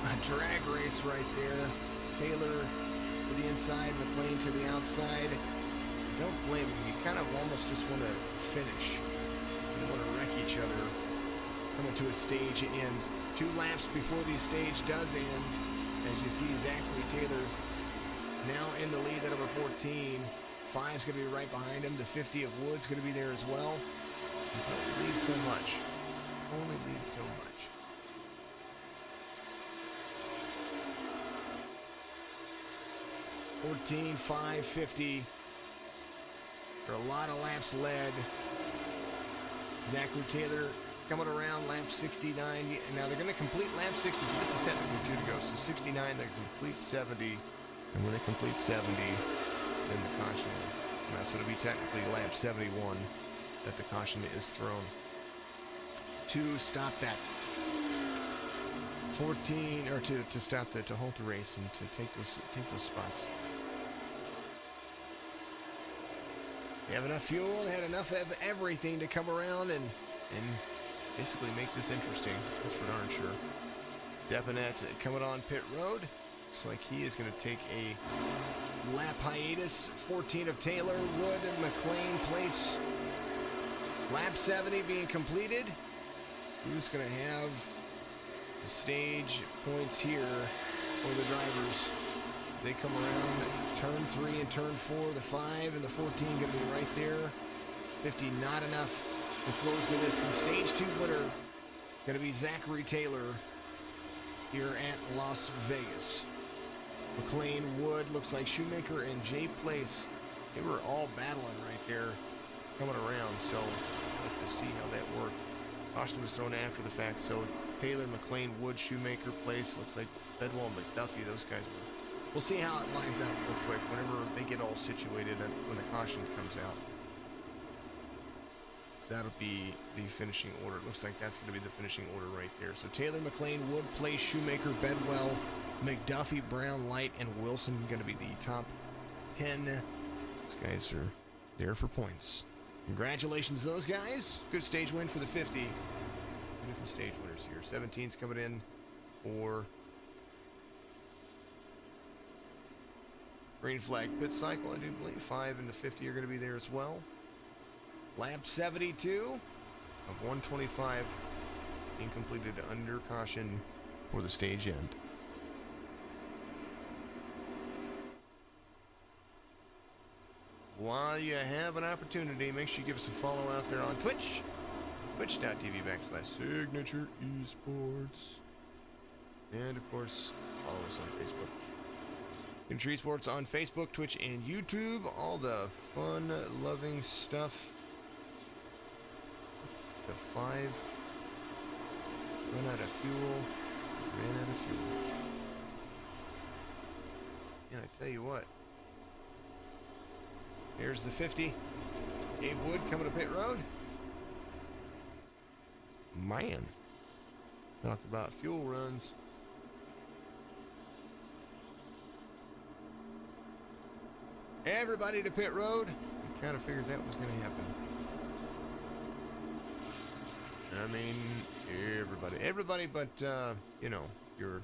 a drag race right there. Taylor to the inside, McLean to the outside. Don't blame him. You kind of almost just want to finish. You want to wreck each other. Coming to a stage ends. 2 laps before the stage does end. As you see Zachary Taylor now in the lead at number 14. 5's going to be right behind him. The 50 of Wood's going to be there as well. He only leads so much. Only leads so much. $14, $5, $50. There are a lot of laps led. Zachary Taylor coming around lap 69. Now they're going to complete lap 60. So this is technically 2 to go. So 69, they complete 70. And when they complete 70, then the caution. So it'll be technically lap 71 that the caution is thrown to stop that. 14, or to stop the, to halt the race and to take those spots. They have enough fuel, they had enough of everything to come around and basically make this interesting. That's for darn sure. Deponette coming on pit road. Looks like he is going to take a lap hiatus. 14 of Taylor, Wood, and McLean Place. Lap 70 being completed. Who's going to have the stage points here for the drivers? They come around turn 3 and turn 4, the 5 and the 14 going to be right there. 50 not enough to close the distance. Stage 2 winner going to be Zachary Taylor here at Las Vegas. McLean, Wood, looks like Shoemaker and Jay Place. They were all battling right there coming around, so we'll have to see how that worked. Caution was thrown after the fact, so Taylor, McLean, Wood, Shoemaker, Place. Looks like Bedwell and McDuffie, those guys were. We'll see how it lines out real quick whenever they get all situated and when the caution comes out. That'll be the finishing order. It looks like that's going to be the finishing order right there. So Taylor, McLean, Wood, Place, Shoemaker, Bedwell, McDuffie, Brown, Light, and Wilson going to be the top 10. These guys are there for points. Congratulations to those guys. Good stage win for the 50. Two different stage winners here. 17's coming in for Green flag pit cycle, I do believe. 5 and the 50 are going to be there as well. Lap 72 of 125 being completed under caution for the stage end. While you have an opportunity, make sure you give us a follow out there on Twitch. Twitch.tv/Signature Esports. And of course, follow us on Facebook. Signature Esports on Facebook, Twitch, and YouTube. All the fun, loving stuff. The 5 ran out of fuel. And I tell you what. Here's the 50. Gabe Wood coming to pit road. Man. Talk about fuel runs. Everybody to pit road. I kind of figured that was going to happen. I mean, everybody but, you know, your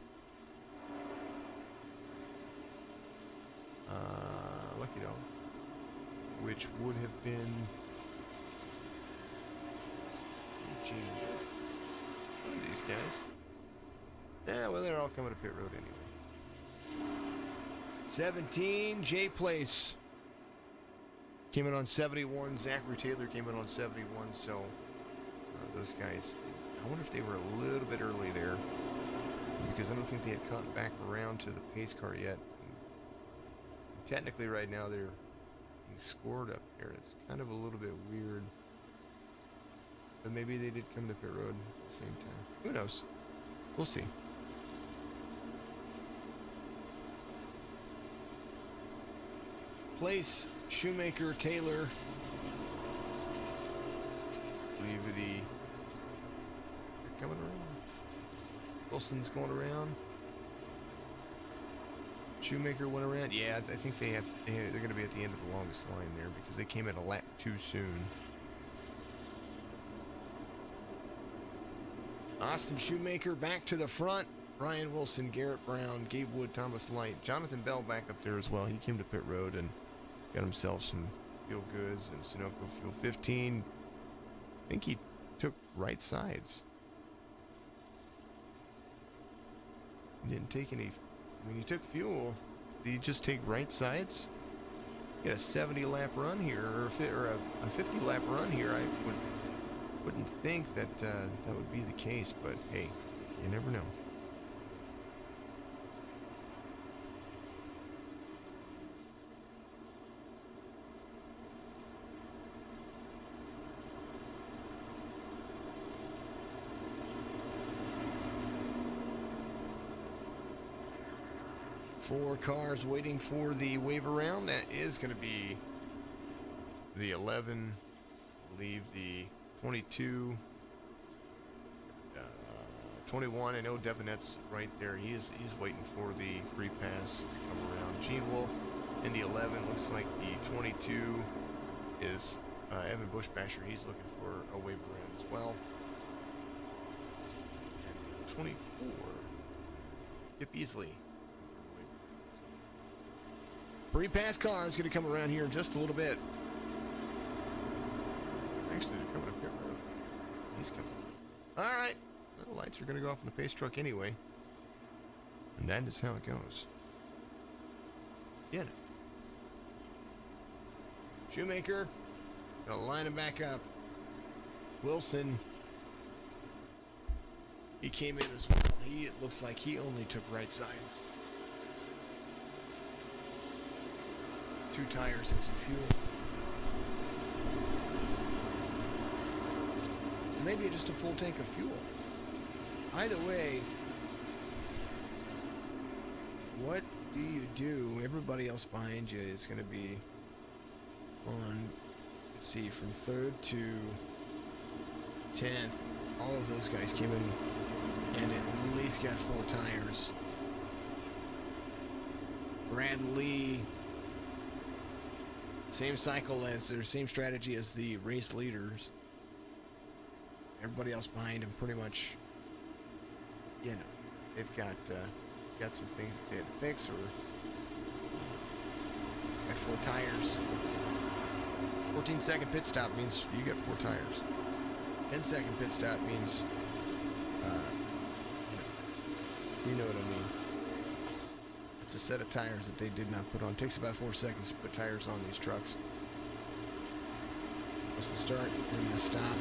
lucky dog, which would have been Eugene. One of these guys. Yeah, well, they're all coming to pit road anyway. 17, Jay Place came in on 71. Zachary Taylor came in on 71, so those guys, I wonder if they were a little bit early there, because I don't think they had caught back around to the pace car yet. Technically right now they're being scored up there. It's kind of a little bit weird, but maybe they did come to pit road at the same time. Who knows? We'll see. Place, Shoemaker, Taylor, I believe they're coming around. Wilson's going around. Shoemaker went around. Yeah, I think they're going to be at the end of the longest line there because they came in a lap too soon. Austin Shoemaker back to the front. Ryan Wilson, Garrett Brown, Gabe Wood, Thomas Light, Jonathan Bell back up there as well. He came to pit road and got himself some fuel goods and Sunoco Fuel 15. I think he took right sides. He didn't take any. I mean, he took fuel. Did he just take right sides? He had a 70 lap run here, or a 50 lap run here. I wouldn't think that that would be the case, but hey, you never know. Four cars waiting for the wave around. That is going to be the 11, I believe the 22, 21. I know Debonette's right there. He's waiting for the free pass to come around. Gene Wolf in the 11. Looks like the 22 is Evan Bushbasher. He's looking for a wave around as well. And 24, Kip Easley. Free pass car is going to come around here in just a little bit. Actually, they're coming up pit road. He's coming up. All right. The lights are going to go off in the pace truck anyway. And that is how it goes. Get it. Shoemaker. Going to line him back up. Wilson. He came in as well. It looks like he only took right sides. 2 tires and some fuel. Maybe just a full tank of fuel. Either way, what do you do? Everybody else behind you is going to be on, let's see, from 3rd to 10th. All of those guys came in and at least got 4 tires. Brad Lee, same cycle as their same strategy as the race leaders. Everybody else behind him pretty much, you know, they've got some things that they had to fix or 4 tires. 14-second pit stop means you get 4 tires. 10-second pit stop means, you know what I mean. It's a set of tires that they did not put on. It takes about 4 seconds to put tires on these trucks. It's the start and the stop.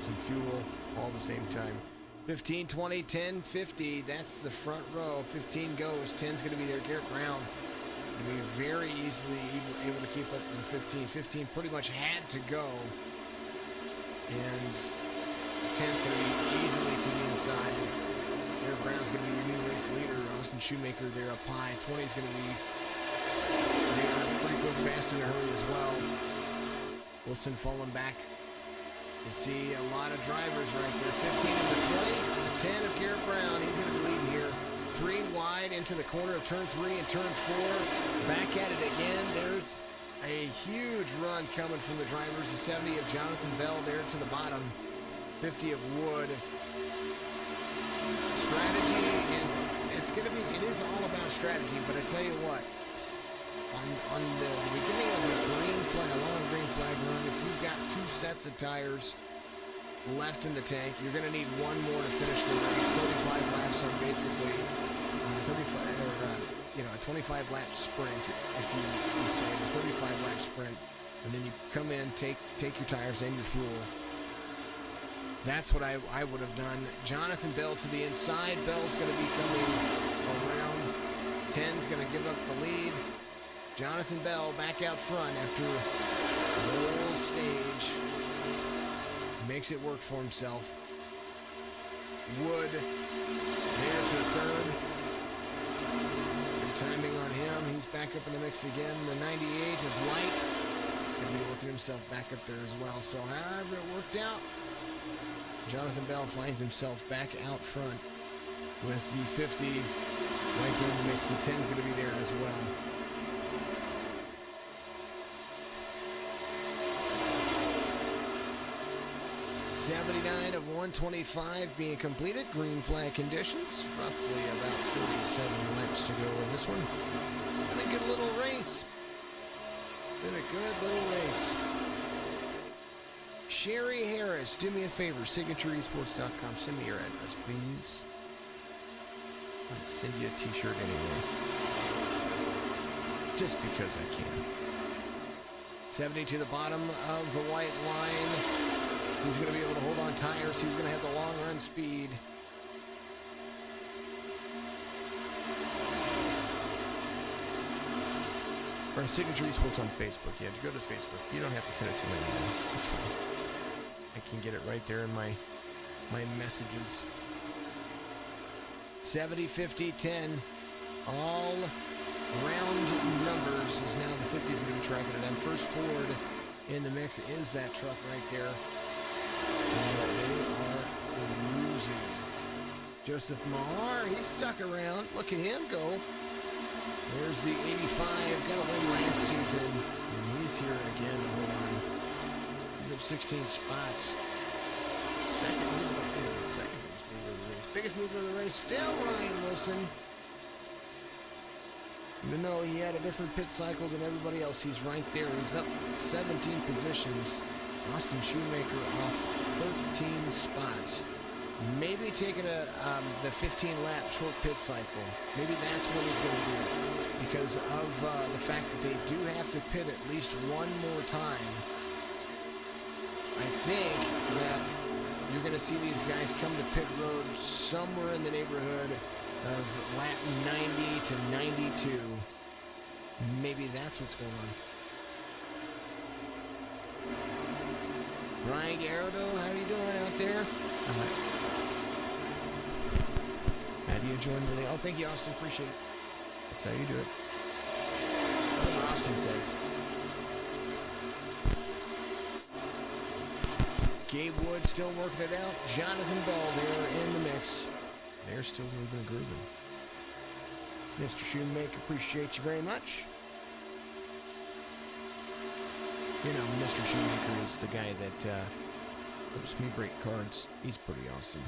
Some fuel, all at the same time. 15, 20, 10, 50. That's the front row. 15 goes. 10's going to be there. Garrett Brown going to be very easily able to keep up with the 15. 15 pretty much had to go. And 10's going to be easily to the inside. Garrett Brown's going to be your new race leader. Austin Shoemaker there up high. 20's going to be there pretty quick, fast, in a hurry as well. Wilson falling back. You see a lot of drivers right there. 15 of the 20. 10 of Garrett Brown. He's going to be leading here. 3 wide into the corner of turn 3 and turn 4. Back at it again. There's a huge run coming from the drivers. The 70 of Jonathan Bell there to the bottom. 50 of Wood. Strategy is, it is all about strategy, but I tell you what, on the beginning of a green flag, a long green flag run, if you've got 2 sets of tires left in the tank, you're going to need 1 more to finish the race. 35 laps on basically a 25 lap sprint, if you say a 35 lap sprint, and then you come in, take your tires and your fuel. That's what I would have done. Jonathan Bell to the inside. Bell's going to be coming around. 10's going to give up the lead. Jonathan Bell back out front after the whole stage. Makes it work for himself. Wood there to third. Good timing on him. He's back up in the mix again. The 98 of Light. He's going to be working himself back up there as well. So however it worked out, Jonathan Bell finds himself back out front with the 50 right there in the mix. The 10's going to be there as well. .79 of 125 being completed. Green flag conditions. Roughly about 47 laps to go in this one. Been a good little race. Been a good little race. Sherry Harris, do me a favor, signatureesports.com. Send me your address, please. I'll send you a t-shirt anyway. Just because I can. 70 to the bottom of the white line. Who's going to be able to hold on tires? Who's going to have the long run speed? Or Signature Esports on Facebook. Yeah, go to Facebook. You don't have to send it to my email. It's fine. I can get it right there in my messages. 70, 50, 10. All round numbers is now the 50 is going to be tracking it. And first Ford in the mix is that truck right there. And they are losing. Joseph Mahar, he's stuck around. Look at him go. There's the 85, got a win last season, and he's here again to hold on. He's up 16 spots. Second mover of the race. Biggest mover of the race, still Ryan Wilson. Even though he had a different pit cycle than everybody else, he's right there. He's up 17 positions. Austin Shoemaker off 13 spots. Maybe taking the 15-lap short pit cycle. Maybe that's what he's going to do. Because of the fact that they do have to pit at least one more time. I think that you're going to see these guys come to pit road somewhere in the neighborhood of lap 90 to 92. Maybe that's what's going on. Brian Garrido, how are you doing out there? How do you join the league? Oh, thank you, Austin. Appreciate it. That's how you do it. That's what Austin says. Gabe Wood still working it out. Jonathan Bell there in the mix. They're still moving and grooving. Mr. Shoemaker, appreciate you very much. You know, Mr. Shoemaker is the guy that helps me break cards. He's pretty awesome.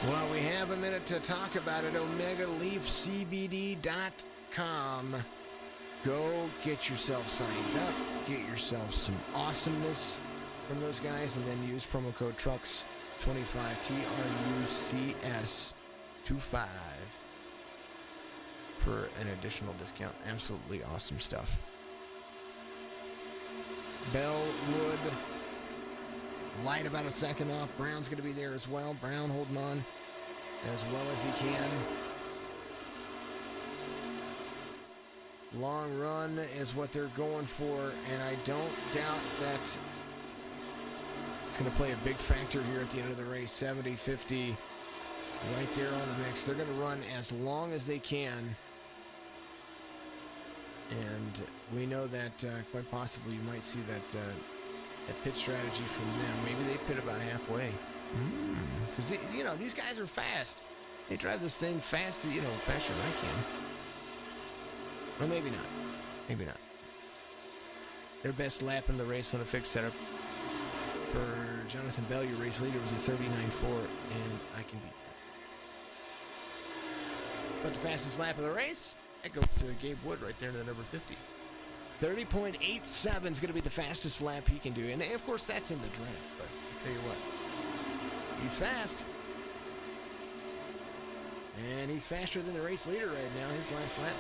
Well, we have a minute to talk about it. OmegaLeafCBD.com. TrucksLasVegas.com. Go get yourself signed up. Get yourself some awesomeness from those guys, and then use promo code TRUCS25, TRUCS25, for an additional discount. Absolutely awesome stuff. Bellwood, light about a second off. Brown's going to be there as well. Brown holding on as well as he can. Long run is what they're going for, and I don't doubt that it's going to play a big factor here at the end of the race. 70, 50, right there on the mix. They're going to run as long as they can, and we know that quite possibly you might see that pit strategy from them. Maybe they pit about halfway, because these guys are fast. They drive this thing fast, faster than I can. Or maybe not. Maybe not. Their best lap in the race on a fixed setup for Jonathan Bell, your race leader, was a 39.4, and I can beat that. But the fastest lap of the race, that goes to Gabe Wood right there in the number 50. 30.87 is going to be the fastest lap he can do. And of course, that's in the draft, but I'll tell you what, he's fast. And he's faster than the race leader right now, his last lap.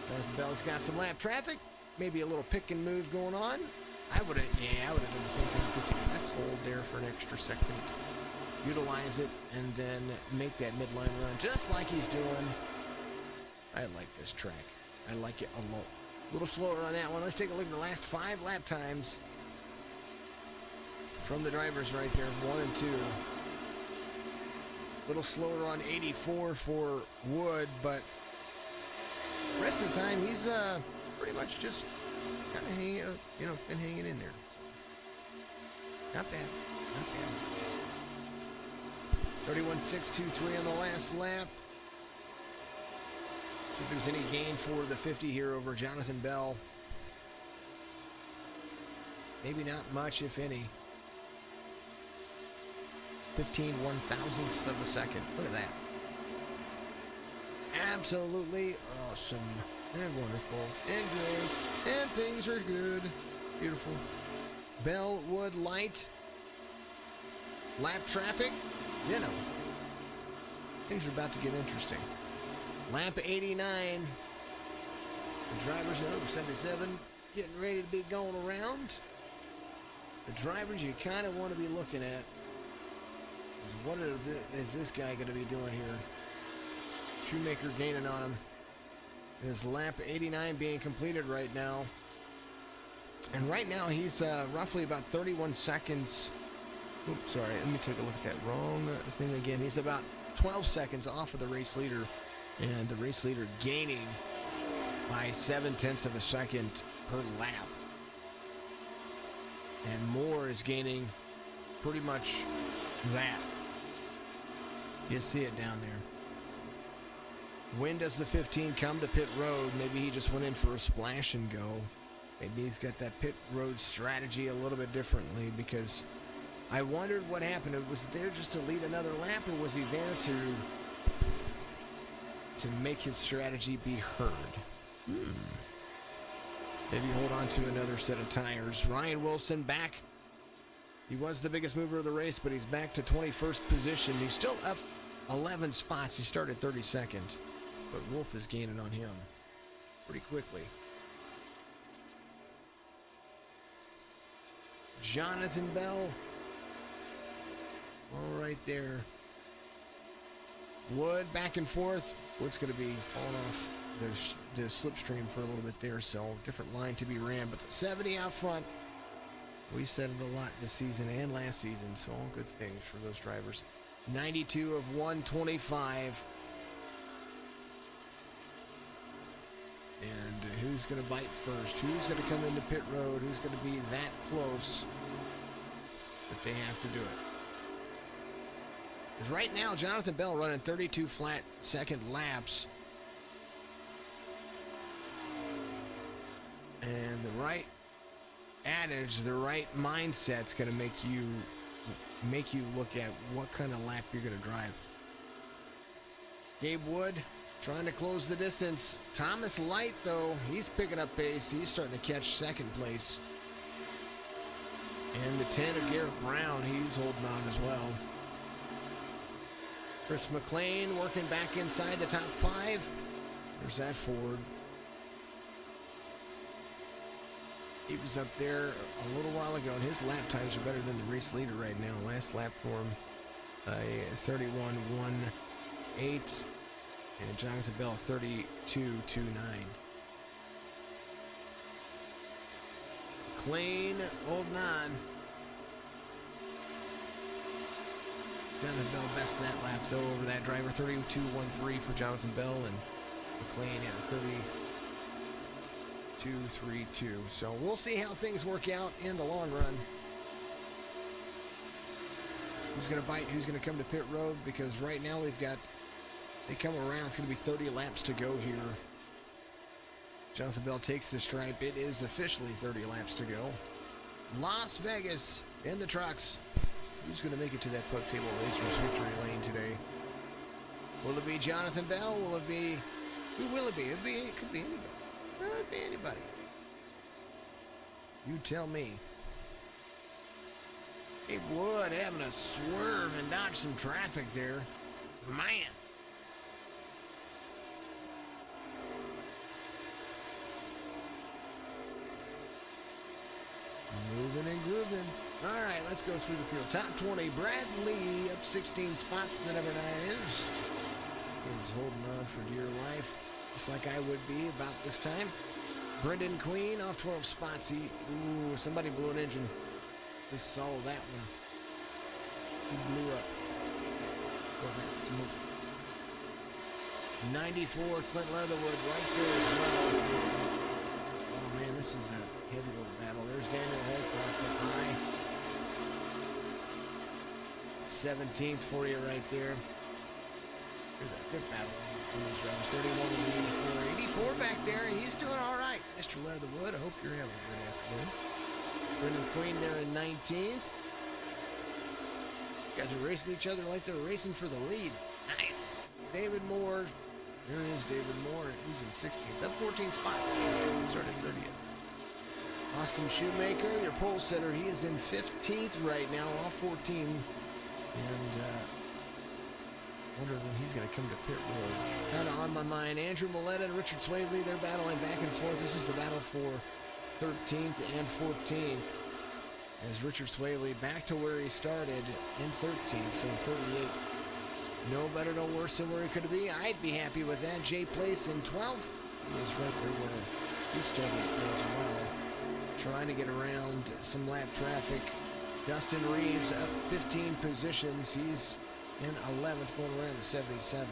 Jonathan Bell's got some lap traffic, maybe a little pick and move going on. I would have done the same thing. Let's hold there for an extra second, utilize it, and then make that midline run just like he's doing. I like this track. I like it a lot. A little slower on that one. Let's take a look at the last 5 lap times from the drivers right there, 1 and 2. A little slower on 84 for Wood, but the rest of the time he's pretty much just kind of been hanging in there. Not bad, not bad. 31.623 on the last lap. See if there's any gain for the 50 here over Jonathan Bell. Maybe not much, if any. 15 1,000ths of a second. Look at that. Absolutely awesome and wonderful and great, and things are good. Beautiful. Bellwood light. Lap traffic. Things are about to get interesting. Lap 89. The drivers, 77, getting ready to be going around. The drivers you kind of want to be looking at is what is this guy going to be doing here? Shoemaker gaining on him. His lap 89 being completed right now. And right now he's roughly about 31 seconds. Oops, sorry. Let me take a look at that wrong thing again. He's about 12 seconds off of the race leader. And the race leader gaining by 0.7 of a second per lap. And Moore is gaining pretty much that. You see it down there. When does the 15 come to pit road? Maybe he just went in for a splash and go. Maybe he's got that pit road strategy a little bit differently, because I wondered what happened. Was it there just to lead another lap, or was he there to make his strategy be heard? Maybe hold on to another set of tires. Ryan Wilson back. He was the biggest mover of the race, but he's back to 21st position. He's still up 11 spots. He started 32nd, but Wolf is gaining on him pretty quickly. Jonathan Bell, all right there. Wood back and forth. Wood's going to be falling off the slipstream for a little bit there, so different line to be ran. But the 70 out front, we said it a lot this season and last season, so all good things for those drivers. 92 of 125. And who's going to bite first? Who's going to come into pit road? Who's going to be that close that they have to do it? Because right now, Jonathan Bell running 32 flat second laps. And the right adage, the right mindset's going to make you look at what kind of lap you're going to drive. Gabe Wood, trying to close the distance. Thomas Light, though, he's picking up pace. He's starting to catch second place. And the 10 of Garrett Brown, he's holding on as well. Chris McLean working back inside the top 5. There's that Ford. He was up there a little while ago, and his lap times are better than the race leader right now. Last lap for him, 31.18, and Jonathan Bell 32.29. McLean holding on. Jonathan Bell best that lap, though, over that driver. 32.13 for Jonathan Bell, and McLean at a 32.32. So we'll see how things work out in the long run. Who's going to bite? Who's going to come to pit road? Because right now they come around. It's going to be 30 laps to go here. Jonathan Bell takes the stripe. It is officially 30 laps to go. Las Vegas in the trucks. Who's going to make it to that Puck Table Racers victory lane today? Will it be Jonathan Bell? Will it be... Who will it be? It could be anybody. It could be anybody. You tell me. Gabe Wood having a swerve and dodge some traffic there. Man. Moving and grooving. All right, let's go through the field. Top 20, Brad Lee up 16 spots. The number 9 is holding on for dear life, just like I would be about this time. Brendan Queen off 12 spots. Somebody blew an engine. Just saw that one. He blew up. So that smoke. 94, Clint Leatherwood right there as well. Oh man, this is a heavy little battle. There's Daniel Holcroft up high. 17th for you right there. There's a good battle between these drivers. 31 and 84. 84 back there. He's doing all right. Mr. Leatherwood, I hope you're having a good afternoon. Brendan Queen there in 19th. You guys are racing each other like they're racing for the lead. Nice. David Moore. There is David Moore. He's in 16th. Up 14 spots. Started 30th. Austin Shoemaker, your pole setter. He is in 15th right now, off 14. And wonder when he's going to come to pit road. Kind of on my mind. Andrew Milletta and Richard Swavely, they're battling back and forth. This is the battle for 13th and 14th. As Richard Swavely back to where he started in 13th, so 38. No better, no worse than where he could be. I'd be happy with that. Jay Place in 12th. He is right there where he started as well. Trying to get around some lap traffic. Dustin Reeves up 15 positions. He's in 11th, going around the 77.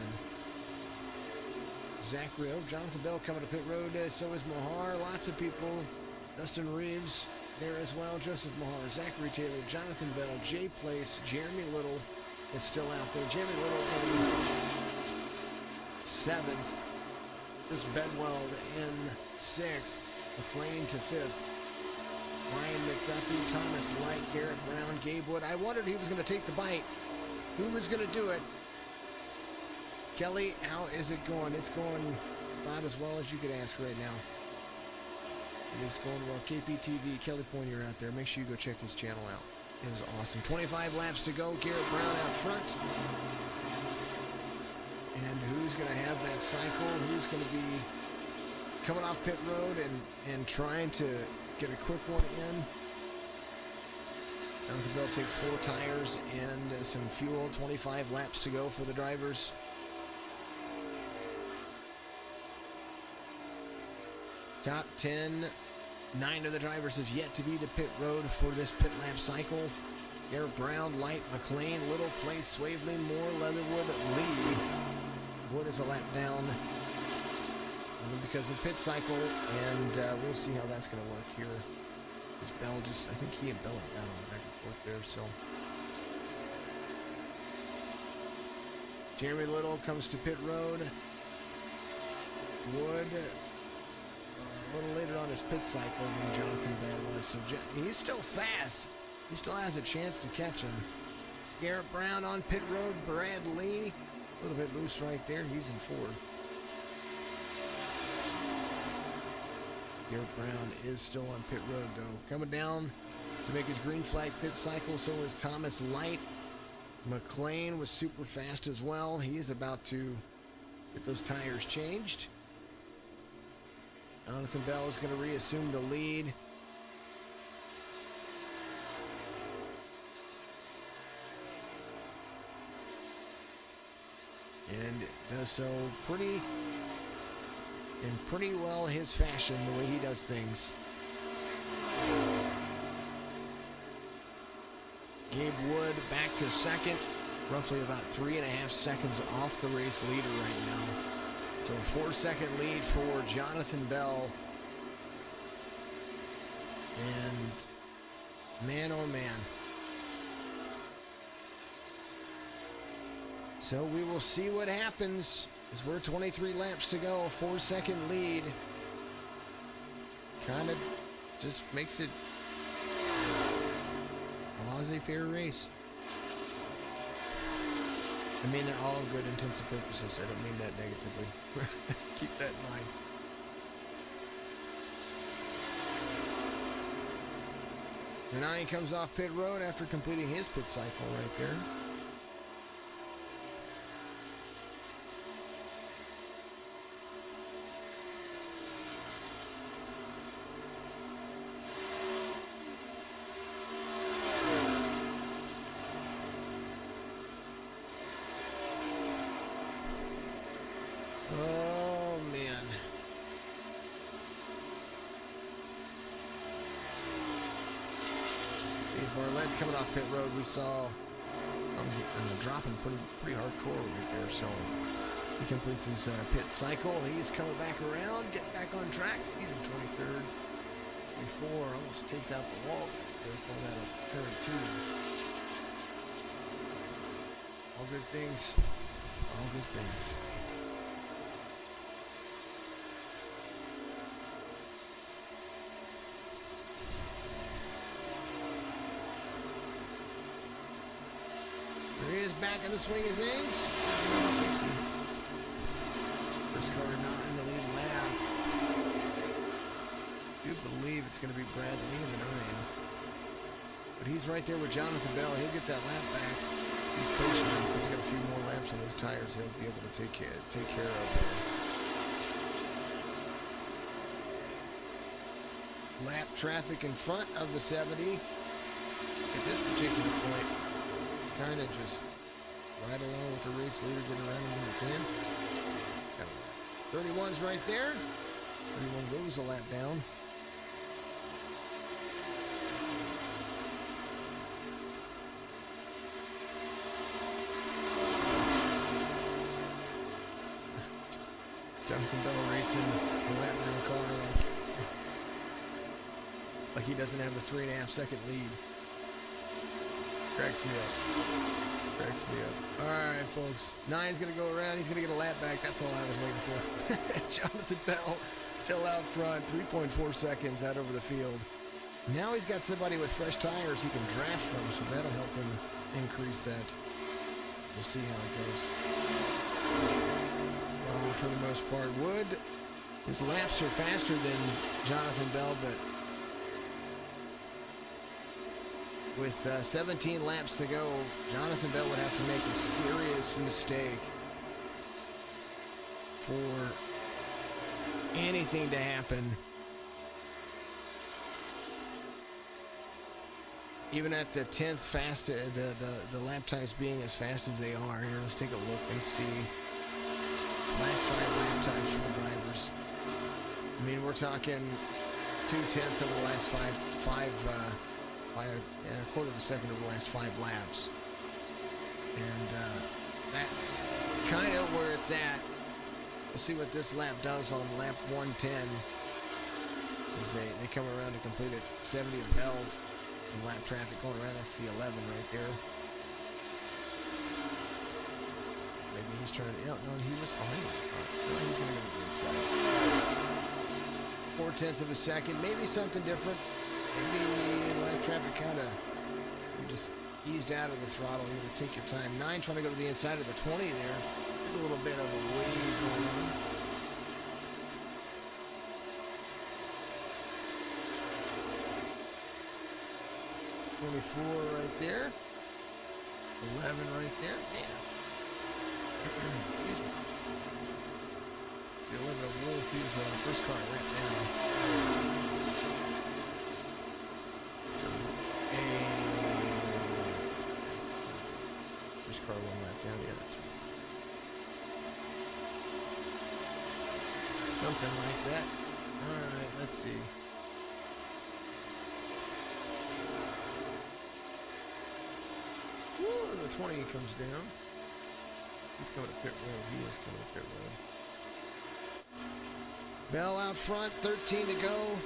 Zachary Jonathan Bell coming to pit road. So is Mahar. Lots of people. Dustin Reeves there as well. Joseph Mahar, Zachary Taylor, Jonathan Bell, Jay Place, Jeremy Little is still out there. Jeremy Little in 7th. This Bedwell in 6th. McLean to 5th. Ryan McDuffie, Thomas Light, Garrett Brown, Gabe Wood. I wondered who was going to take the bite. Who was going to do it? Kelly, how is it going? It's going about as well as you could ask right now. It is going well. KPTV, Kelly Poinier out there. Make sure you go check his channel out. It is awesome. 25 laps to go. Garrett Brown out front. And who's going to have that cycle? Who's going to be coming off pit road and trying to get a quick one in? Jonathan Bell takes 4 tires and some fuel. 25 laps to go for the drivers. Top 10. 9 of the drivers have yet to be to pit road for this pit lap cycle. Garrett Brown, Light, McLean, Little, Place, Swavely, Moore, Leatherwood, Lee. Wood is a lap down because of pit cycle, and we'll see how that's going to work here. Is Bell just, I think he and Bell are battling back and forth there, so. Jeremy Little comes to pit road. Wood, a little later on his pit cycle than Jonathan Bell was, so he's still fast. He still has a chance to catch him. Garrett Brown on pit road. Brad Lee, a little bit loose right there. He's in 4th. Garrett Brown is still on pit road, though. Coming down to make his green flag pit cycle, so is Thomas Light. McLean was super fast as well. He is about to get those tires changed. Jonathan Bell is going to reassume the lead. And does so pretty well his fashion, the way he does things. Gabe Wood back to second, roughly about 3.5 seconds off the race leader right now. So a 4-second lead for Jonathan Bell. And man, oh man. So we will see what happens as we're 23 laps to go. A 4-second lead. Kind of just makes it a laissez-faire race. I mean, all good intents and purposes. I don't mean that negatively. Keep that in mind. And now he comes off pit road after completing his pit cycle right there. Oh, man. Barlett's coming off pit road. We saw dropping pretty hardcore right there. So he completes his pit cycle. He's coming back around, getting back on track. He's in 23rd. 24, almost takes out the wall. They're pulling out of turn 2. All good things. All good things. There he is back in the swing of things. There's number 60. First car not in the lead lap. I do believe it's going to be Brad Lee in the 9. But he's right there with Jonathan Bell. He'll get that lap back. He's patient. If he's got a few more laps on his tires, he'll be able to take care of it. Lap traffic in front of the 70. At this particular point, kind of just right along with the race leader, get around him when you can. 31's right there. 31 goes a lap down. Jonathan Bell racing a lap down car like he doesn't have a 3.5 second lead. Cracks me up. All right, folks. 9's going to go around. He's going to get a lap back. That's all I was waiting for. Jonathan Bell still out front. 3.4 seconds out over the field. Now he's got somebody with fresh tires he can draft from, so that'll help him increase that. We'll see how it goes. For the most part, Wood, his laps are faster than Jonathan Bell, but with 17 laps to go, Jonathan Bell would have to make a serious mistake for anything to happen. Even at the 10th fast, the lap times being as fast as they are. Here, let's take a look and see last 5 lap times for the drivers. I mean, we're talking 0.2 of the last a quarter of a second of the last 5 laps. And that's kind of where it's at. We'll see what this lap does on lap 110. As they come around to complete it. 70 of Bell. Some lap traffic going around. That's the 11 right there. Maybe he's trying to... No, he was behind him. No, he's going to go to the inside. 0.4 of a second. Maybe something different. Maybe the lap traffic kind of just eased out of the throttle. You got to take your time. 9 trying to go to the inside of the 20 there. There's a little bit of a wave going on. 24 right there. 11 right there. Man. Excuse me. The 11 of Wolf, he's first car right now. First car one lap down. Yeah, that's right. Something like that. All right, let's see. Woo, the 20 comes down. He's coming to pit road. He is coming to pit road. Bell out front, 13 to go.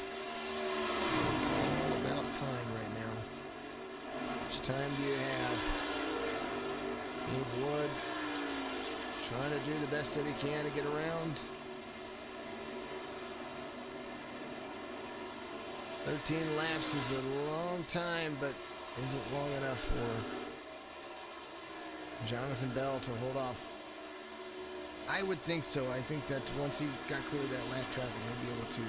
It's all about time right now. How much time do you have? Gabe Wood trying to do the best that he can to get around. 13 laps is a long time, but isn't long enough for Jonathan Bell to hold off. I would think so. I think that once he got clear of that lap traffic, he'll be able to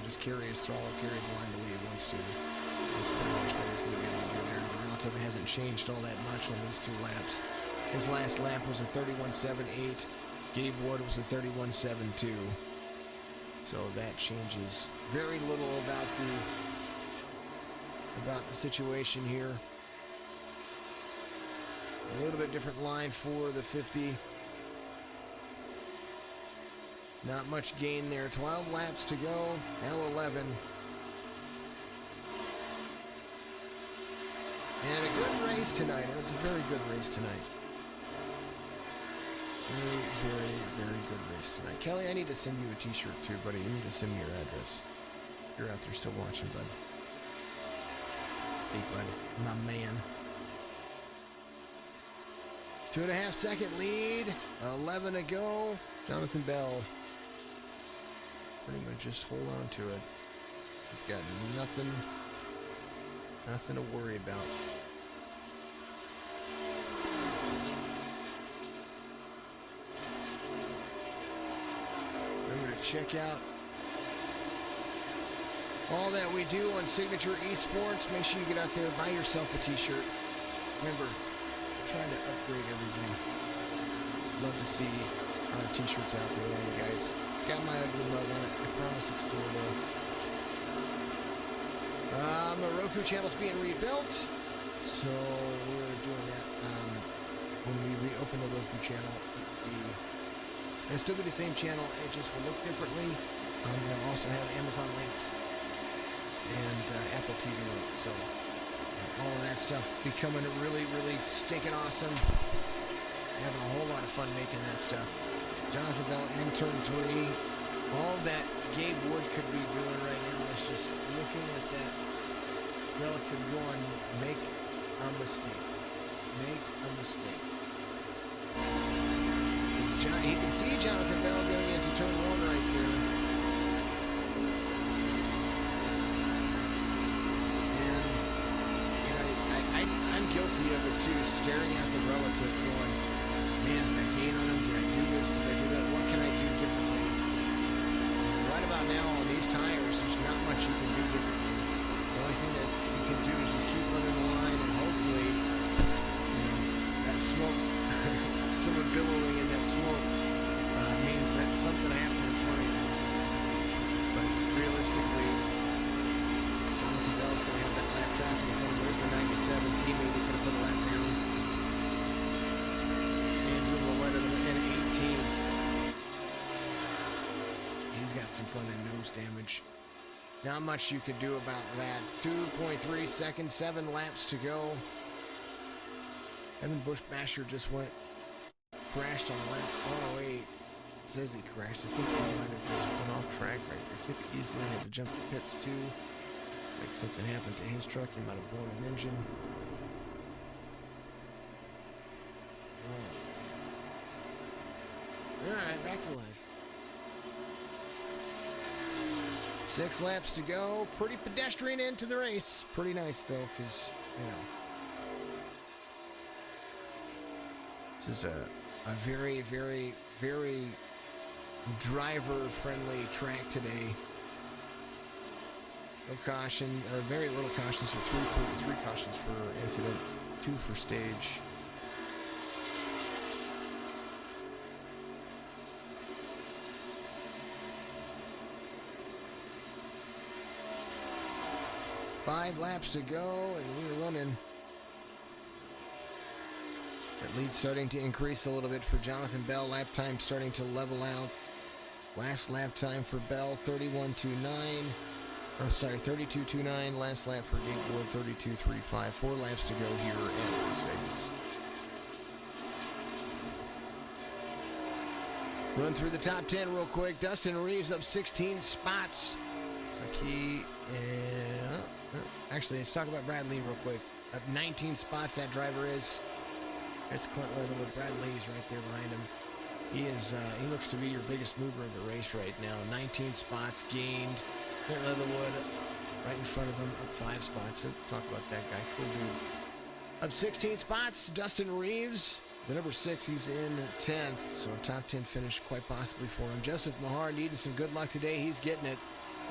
just carry his throttle, carry his line the way he wants to. That's pretty much what he's going to be able to do there. The relative hasn't changed all that much on these 2 laps. His last lap was a 31.78. Gabe Wood was a 31.72. So that changes very little about the situation here. A little bit different line for the 50. Not much gain there. 12 laps to go. Now 11. And a good race tonight. It was a very good race tonight. Very, very, very good race tonight. Kelly, I need to send you a t-shirt too, buddy. You need to send me your address. You're out there still watching, bud. Hey, bud. My man. 2.5 second lead. 11 to go. Jonathan Bell. Pretty much just hold on to it. He's got nothing to worry about. Remember to check out all that we do on Signature Esports. Make sure you get out there, buy yourself a t-shirt. Remember, we're trying to upgrade everything. Love to see our t-shirts out there, you guys. It's got my ugly mug on it. I promise it's cool though. The Roku channel's being rebuilt, so we're doing that. When we reopen the Roku channel, it'll still be the same channel. It just will look differently. We'll also have Amazon links and Apple TV links. So all of that stuff becoming really, really stinking awesome. Having a whole lot of fun making that stuff. Jonathan Bell in turn 3. All that Gabe Wood could be doing right now is just looking at that relative going, make a mistake. Make a mistake. He can see Jonathan Bell going into turn 1 right there. And I'm guilty of it too, staring at the relative going, man, did I gain on him? Did I do this? Did I do that? What can I do differently? Right about now on these tires, there's not much you can do differently. The only thing that you can do is just keep running the line and hopefully that smoke, someone billowing in that smoke means that something happened in front of you. But realistically, Jonathan Bell's going to have that lap traffic in front of him. There's the 97 teammate. He's going to put a lap down. Andrew Loretta in 18. He's got some front end nose damage. Not much you could do about that. 2.3 seconds, 7 laps to go. Evan Bush-Basher just crashed on lap 108. It says he crashed. I think he might have just went off track right there. Could easily had to jump the pits too. Looks like something happened to his truck. He might have blown an engine. All right, back to life. 6 laps to go. Pretty pedestrian end to the race. Pretty nice though, because this is a very, very, very driver-friendly track today. No caution, or very little cautions, so three cautions for incident, 2 for stage. Five laps to go, and we're running. That lead starting to increase a little bit for Jonathan Bell. Lap time starting to level out. Last lap time for Bell, 31.29. Or sorry, 32.29. Last lap for Gabe Wood, 32.35. 4 laps to go here at Las Vegas. Run through the top 10 real quick. Dustin Reeves up 16 spots. Looks like he... actually, let's talk about Brad Lee real quick. Up 19 spots, that driver is. That's Clint Leatherwood. Brad Lee's right there behind him. He looks to be your biggest mover of the race right now. 19 spots gained. Clint Leatherwood right in front of him, up 5 spots. So talk about that guy. Cool dude. Up 16 spots, Dustin Reeves. The number 6, he's in 10th. So top 10 finish quite possibly for him. Joseph Mahar needed some good luck today. He's getting it.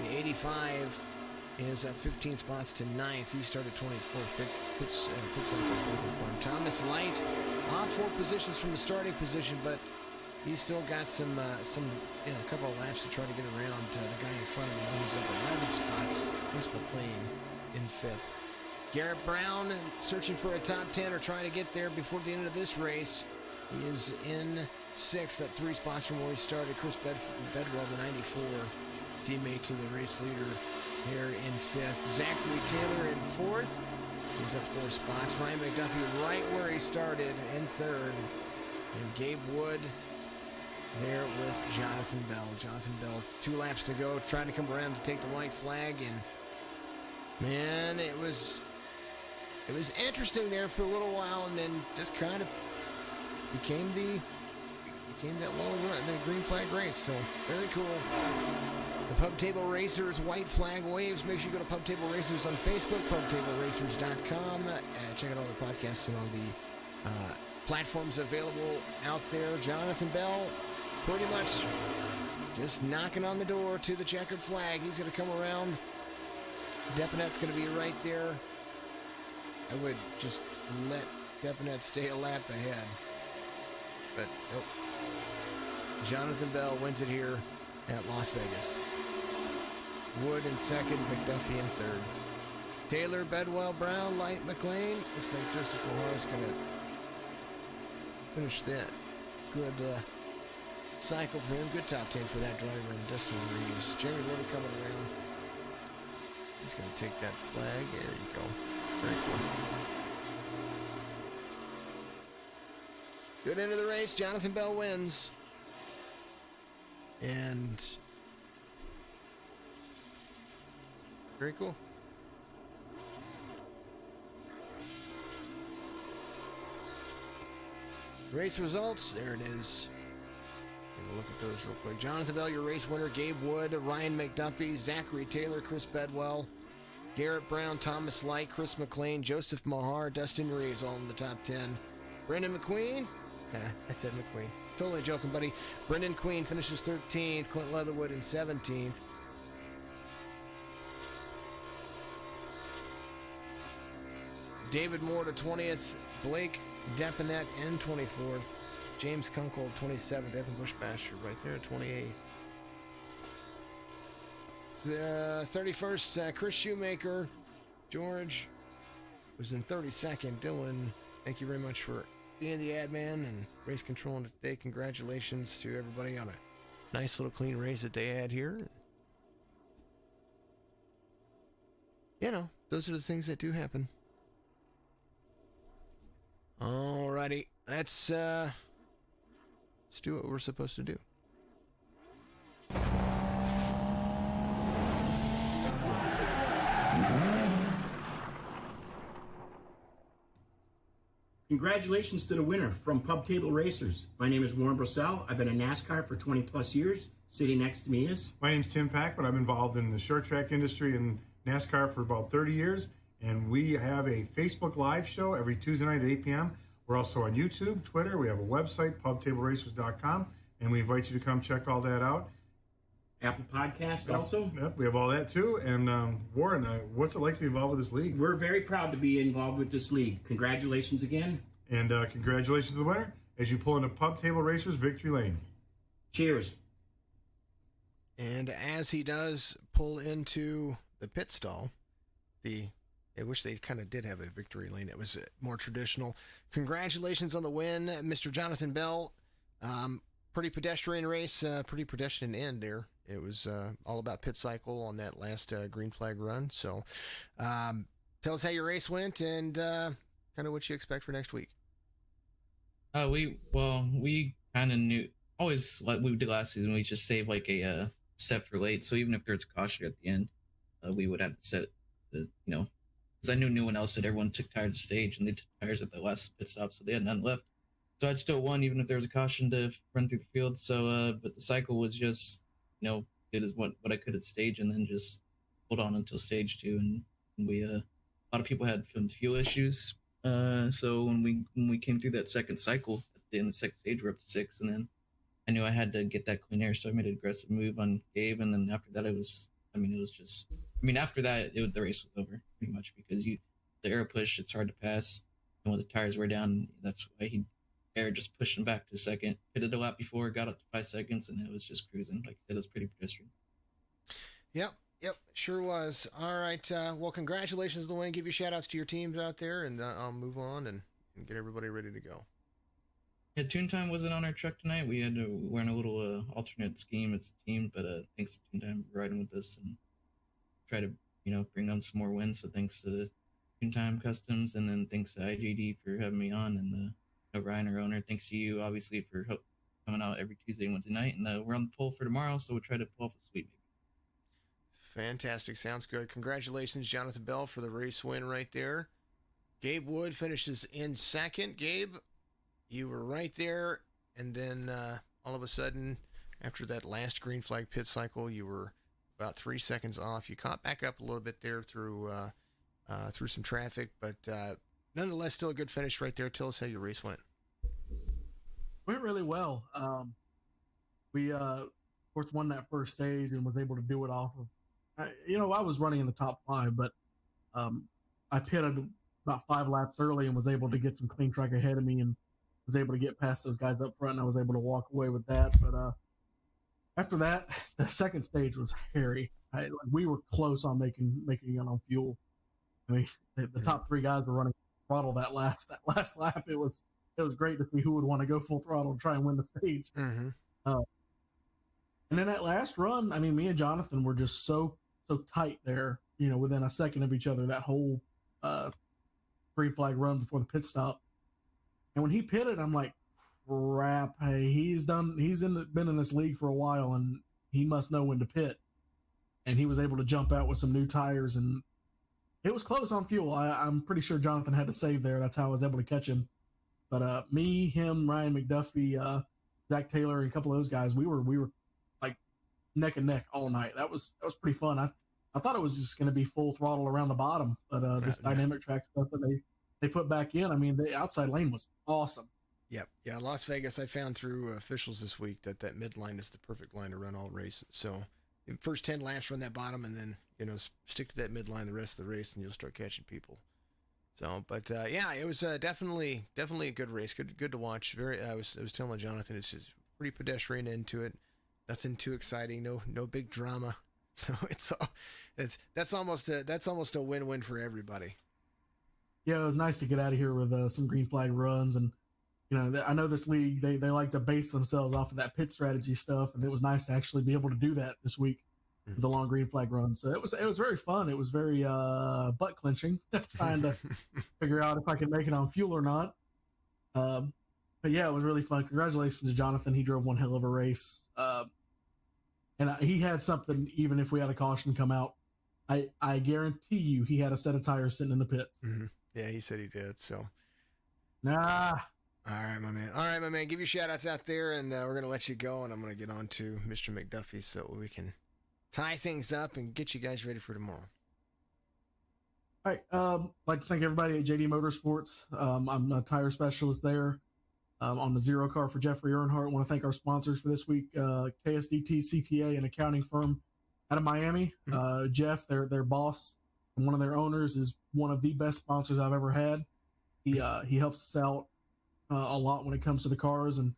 The 85 is up 15 spots to 9th. He started 24th. Pit cycle's working for him. Thomas Light off 4 positions from the starting position, but he's still got some a couple of laps to try to get around the guy in front of him who's up 11 spots. Chris McLean in 5th. Garrett Brown searching for a top 10 or trying to get there before the end of this race. He is in 6th, up 3 spots from where he started. Chris Bedwell, the 94 teammate to the race leader, here in 5th. Zachary Taylor in 4th. He's up 4 spots. Ryan McDuffie right where he started in 3rd. And Gabe Wood there with Jonathan Bell. Jonathan Bell, 2 laps to go, trying to come around to take the white flag. And man, it was interesting there for a little while, and then just kind of became that long run, the green flag race. So very cool. The Pub Table Racers white flag waves. Make sure you go to Pub Table Racers on Facebook, pubtableracers.com. Check out all the podcasts and all the platforms available out there. Jonathan Bell, pretty much just knocking on the door to the checkered flag. He's going to come around. Deponet's going to be right there. I would just let Deponet stay a lap ahead. But nope. Jonathan Bell wins it here at Las Vegas. Wood in 2nd, McDuffie in 3rd. Taylor, Bedwell, Brown, Light, McLean. Looks like Joseph Mahar is going to finish that. Good cycle for him. Good top 10 for that driver. And Dustin Reeves. Jeremy Little coming around. He's going to take that flag. There you go. Very cool. Good end of the race. Jonathan Bell wins. And very cool. Race results. There it is. We'll look at those real quick. Jonathan Bell, your race winner. Gabe Wood, Ryan McDuffie, Zachary Taylor, Chris Bedwell, Garrett Brown, Thomas Light, Chris McLean, Joseph Mahar, Dustin Reeves, all in the top 10. Brendan McQueen. I said McQueen. Totally joking, buddy. Brendan Queen finishes 13th. Clint Leatherwood in 17th. David Moore to 20th. Blake Deponet in 24th. James Kunkel 27th. Evan Bushmaster right there at 28th. The 31st, Chris Shoemaker. George was in 32nd. Dylan, thank you very much for being the ad man and race control today. Congratulations to everybody on a nice little clean race that they had here. You know, those are the things that do happen. Alrighty, let's do what we're supposed to do. Congratulations to the winner from Pub Table Racers. My name is Warren Brissell. I've been in NASCAR for 20 plus years. Sitting next to me is... My name's Tim Pack, but I'm involved in the short track industry and NASCAR for about 30 years. And we have a Facebook Live show every Tuesday night at 8 p.m. We're also on YouTube, Twitter. We have a website, pubtableracers.com. And we invite you to come check all that out. Apple Podcast also. Yep, we have all that too. And Warren, what's it like to be involved with this league? We're very proud to be involved with this league. Congratulations again. And congratulations to the winner as you pull into Pub Table Racers Victory Lane. Cheers. And as he does pull into the pit stall, I wish they kind of did have a victory lane. It was more traditional. Congratulations on the win, Mr. Jonathan Bell. Pretty pedestrian race, pretty pedestrian end there. It was all about pit cycle on that last green flag run. So tell us how your race went and kind of what you expect for next week. We kind of knew, always like we did last season, we just saved like a set for late. So even if there's a caution at the end, we would have to set the, because I knew no one else did. Everyone took tires at the stage and they took tires at the last pit stop, so they had none left. So I'd still won even if there was a caution to run through the field. So, but the cycle was just, did as what I could at stage and then just hold on until stage 2. And we, a lot of people had some fuel issues. So when we came through that second cycle at the end of the second stage, we're up to 6. And then I knew I had to get that clean air. So I made an aggressive move on Gabe. And then after that, after that, the race was over pretty much because the air push, it's hard to pass. And when the tires were down, that's why air just pushed him back to second. Hit it a lap before, got up to 5 seconds, and it was just cruising. Like I said, it was pretty pedestrian. Yep, sure was. All right, well, congratulations on the win. Give your shout-outs to your teams out there, and I'll move on and get everybody ready to go. Yeah, Toon Time wasn't on our truck tonight. We had to run a little alternate scheme as a team, but thanks to Toon Time for riding with us and try to, bring on some more wins. So thanks to Toon Time Customs, and then thanks to IGD for having me on, and Ryan, our owner. Thanks to you, obviously, for coming out every Tuesday and Wednesday night. And we're on the poll for tomorrow, so we'll try to pull off a sweep. Fantastic. Sounds good. Congratulations, Jonathan Bell, for the race win right there. Gabe Wood finishes in second. Gabe, you were right there, and then all of a sudden, after that last green flag pit cycle, you were about 3 seconds off. You caught back up a little bit there through some traffic, but nonetheless, still a good finish right there. Tell us how your race went. Went really well. We, of course, won that first stage and was able to do it off of, I was running in the top 5, but I pitted about 5 laps early and was able to get some clean track ahead of me and was able to get past those guys up front, and I was able to walk away with that. But after that, the second stage was hairy. We were close on making it on fuel. I mean, the top 3 guys were running throttle that last lap. It was great to see who would want to go full throttle and try and win the stage. Mm-hmm. And then that last run, I mean, me and Jonathan were just so tight there, within a second of each other, that whole green flag run before the pit stop. And when he pitted, I'm like, crap, hey, been in this league for a while and he must know when to pit. And he was able to jump out with some new tires, and it was close on fuel. I'm pretty sure Jonathan had to save there. That's how I was able to catch him. But me, him, Ryan McDuffie, Zach Taylor, and a couple of those guys, we were like neck and neck all night. That was pretty fun. I thought it was just going to be full throttle around the bottom, but this dynamic track stuff that they put back in, I mean, the outside lane was awesome. Yep. Yeah, Las Vegas, I found through officials this week that midline is the perfect line to run all races. So first 10 laps run that bottom, and then stick to that midline the rest of the race, and you'll start catching people. So, but yeah, it was definitely a good race. Good to watch. I was telling Jonathan, it's just pretty pedestrian into it. Nothing too exciting. No big drama. So that's almost a win-win for everybody. Yeah, it was nice to get out of here with some green flag runs, and I know this league they like to base themselves off of that pit strategy stuff, and it was nice to actually be able to do that this week. The long green flag run. So it was very fun. It was very butt clenching, trying to figure out if I could make it on fuel or not. But yeah, it was really fun. Congratulations to Jonathan. He drove one hell of a race. And he had something, even if we had a caution come out, I guarantee you he had a set of tires sitting in the pits. Mm-hmm. Yeah, he said he did. So nah. All right, my man. Give your shout outs out there, and we're going to let you go, and I'm going to get on to Mr. McDuffie so we can tie things up and get you guys ready for tomorrow. All right. Like to thank everybody at JD Motorsports. I'm a tire specialist there. on the zero car for Jeffrey Earnhardt. I want to thank our sponsors for this week, KSDT CPA, an accounting firm out of Miami. Jeff, their boss and one of their owners, is one of the best sponsors I've ever had. He helps us out a lot when it comes to the cars, and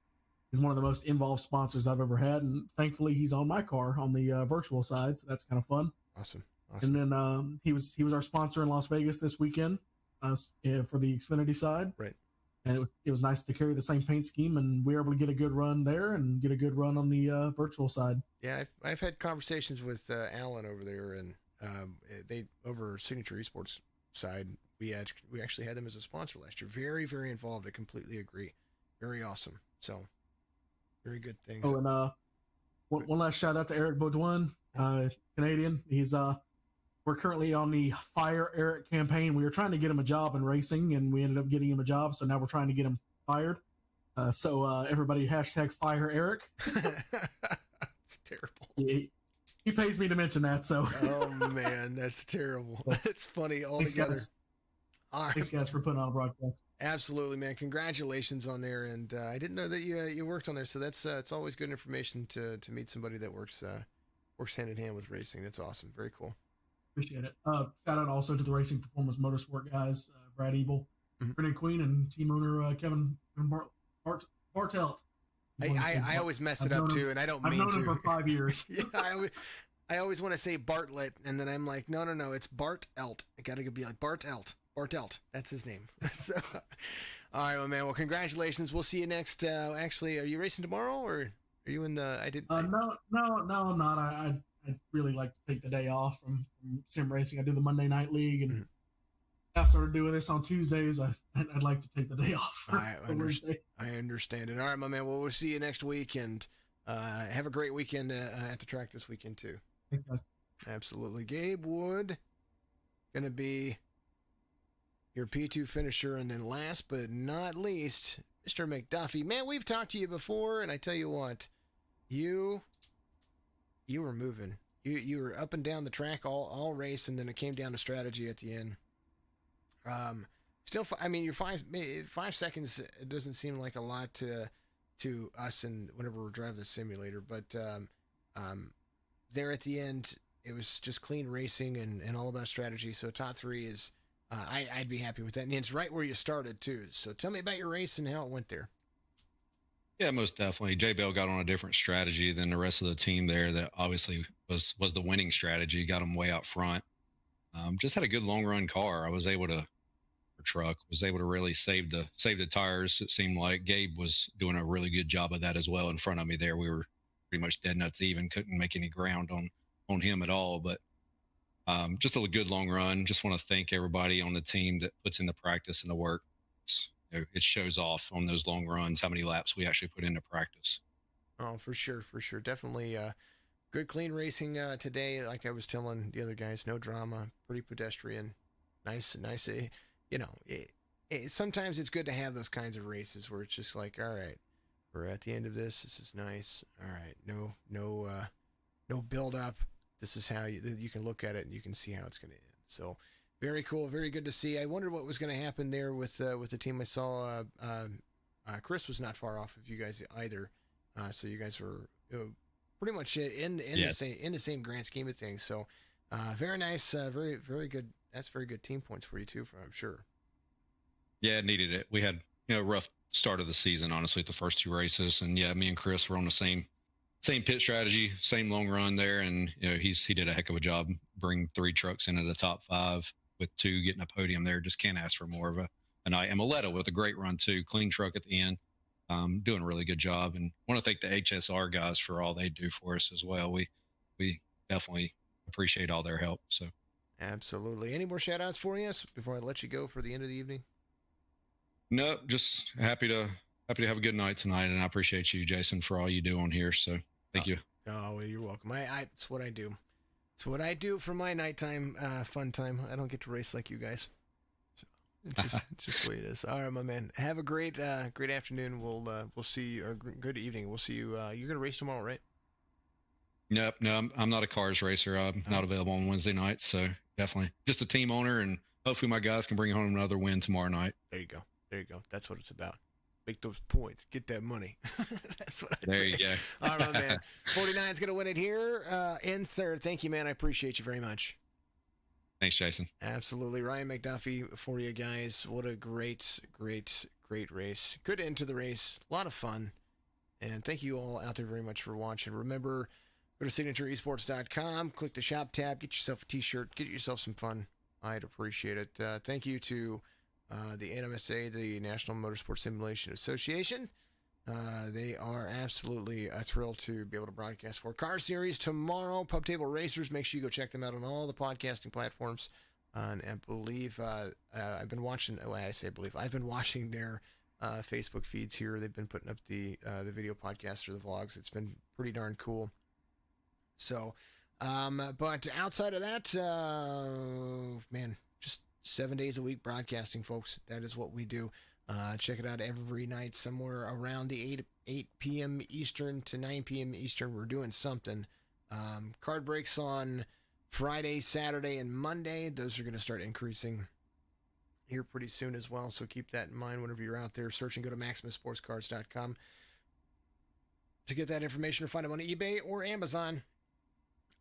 he's one of the most involved sponsors I've ever had. And thankfully, he's on my car on the virtual side, so that's kind of fun. Awesome. And then he was our sponsor in Las Vegas this weekend for the Xfinity side. Right. And it was nice to carry the same paint scheme, and we were able to get a good run there and get a good run on the virtual side. Yeah, I've had conversations with Alan over there, and they over Signature Esports side. We actually had them as a sponsor last year. Very, very involved. I completely agree. Very awesome. So, very good things. Oh, and one last shout out to Eric Baudouin, Canadian. He's we're currently on the Fire Eric campaign. We were trying to get him a job in racing, and we ended up getting him a job. So now we're trying to get him fired. So everybody hashtag Fire Eric. It's terrible. He pays me to mention that. So. Oh man, that's terrible. It's funny altogether. Thanks guys for putting on a broadcast. Absolutely, man. Congratulations on there. And I didn't know that you worked on there. So that's it's always good information to meet somebody that works hand in hand with racing. That's awesome. Very cool. Appreciate it. Shout out also to the Racing Performance Motorsport guys, Brad Ebel, Brendan Queen, and team owner Kevin Bartelt. I always mess it up too, and I don't mean to. I've known him for 5 years. Yeah, I always want to say Bartlett, and then I'm like, no, it's Bartelt. I gotta be like Bartelt. That's his name. So, all right, my man. Well, congratulations. We'll see you next. Actually, are you racing tomorrow, or are you in the? No, I'm not. I'd really like to take the day off from sim racing. I do the Monday Night League, and I started doing this on Tuesdays. I'd like to take the day off. I understand it. All right, my man. Well, we'll see you next week, and have a great weekend at the track this weekend too. Thanks, guys. Absolutely. Gabe Wood, gonna be your P2 finisher, and then last but not least, Mr. McDuffie. Man, we've talked to you before, and I tell you what, you were moving. You were up and down the track all race, and then it came down to strategy at the end. Still, I mean, your 5 seconds, it doesn't seem like a lot to us, and whenever we're driving the simulator, but there at the end, it was just clean racing and all about strategy. So top 3 is, I'd be happy with that, and it's right where you started too. So tell me about your race and how it went there. Yeah, most definitely. J Bell got on a different strategy than the rest of the team there. That obviously was the winning strategy. Got them way out front. Just had a good long run car. I was able to, or truck was able to really save the tires. It seemed like Gabe was doing a really good job of that as well. In front of me there, we were pretty much dead nuts even. Couldn't make any ground on him at all. But just a good long run. Just want to thank everybody on the team that puts in the practice and the work. It shows off on those long runs how many laps we actually put into practice. Oh, for sure. Definitely good, clean racing today. Like I was telling the other guys, no drama, pretty pedestrian, nice. You know, sometimes it's good to have those kinds of races where it's just like, all right, we're at the end of this. This is nice. All right, no build up. This is how you can look at it and you can see how it's going to end. So. Very cool. Very good to see. I wondered what was going to happen there with the team. I saw Chris was not far off of you guys either. So you guys were pretty much in the same grand scheme of things. So very nice. Very, very good. That's very good team points for you too, I'm sure. Yeah, needed it. We had a rough start of the season, honestly, at the first 2 races. And yeah, me and Chris were on the same pit strategy, same long run there. And he did a heck of a job bringing 3 trucks into the top 5. With 2 getting a podium there, just can't ask for more of a night. And Moletta with a great run too, clean truck at the end, doing a really good job. And want to thank the HSR guys for all they do for us as well. We definitely appreciate all their help. So absolutely. Any more shout outs for you before I let you go for the end of the evening? No, just happy to have a good night tonight, and I appreciate you, Jason, for all you do on here. So thank you. Oh, well, you're welcome. It's what I do. It's what I do for my nighttime fun time. I don't get to race like you guys. So it's just the way it is. All right, my man. Have a great afternoon. We'll see you, or good evening. We'll see you. You're gonna race tomorrow, right? Nope, no, I'm not a cars racer. I'm not available on Wednesday nights, so definitely just a team owner, and hopefully my guys can bring home another win tomorrow night. There you go. That's what it's about. make those points, get that money. That's what I'd There say. you go. All right, man. 49's going to win it here in third. Thank you, man. I appreciate you very much. Thanks, Jason. Absolutely. Ryan McDuffie for you guys. What a great race. Good end to the race. A lot of fun. And thank you all out there very much for watching. Remember, go to signatureesports.com, click the shop tab, get yourself a t-shirt, get yourself some fun. I'd appreciate it. Thank you to the NMSA, the National Motorsport Simulation Association. They are absolutely thrilled to be able to broadcast for Car Series tomorrow. Pub Table Racers, make sure you go check them out on all the podcasting platforms. And I believe I've been watching. Oh, I say believe. I've been watching their Facebook feeds here. They've been putting up the video podcasts or the vlogs. It's been pretty darn cool. So, but outside of that, man, just 7 days a week broadcasting, folks. That is what we do. Check it out every night, somewhere around the 8 p.m. Eastern to 9 p.m. Eastern. We're doing something. Card breaks on Friday, Saturday, and Monday. Those are going to start increasing here pretty soon as well. So keep that in mind whenever you're out there searching. Go to MaximusSportsCards.com to get that information or find them on eBay or Amazon.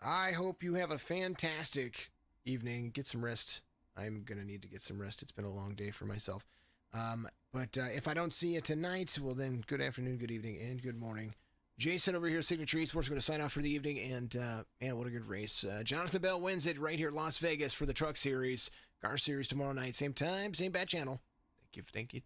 I hope you have a fantastic evening. Get some rest. I'm going to need to get some rest. It's been a long day for myself. But if I don't see you tonight, well then, good afternoon, good evening, and good morning. Jason over here, Signature Esports, going to sign off for the evening, and man, what a good race. Jonathan Bell wins it right here at Las Vegas for the Truck Series. Car Series tomorrow night, same time, same bat channel. Thank you.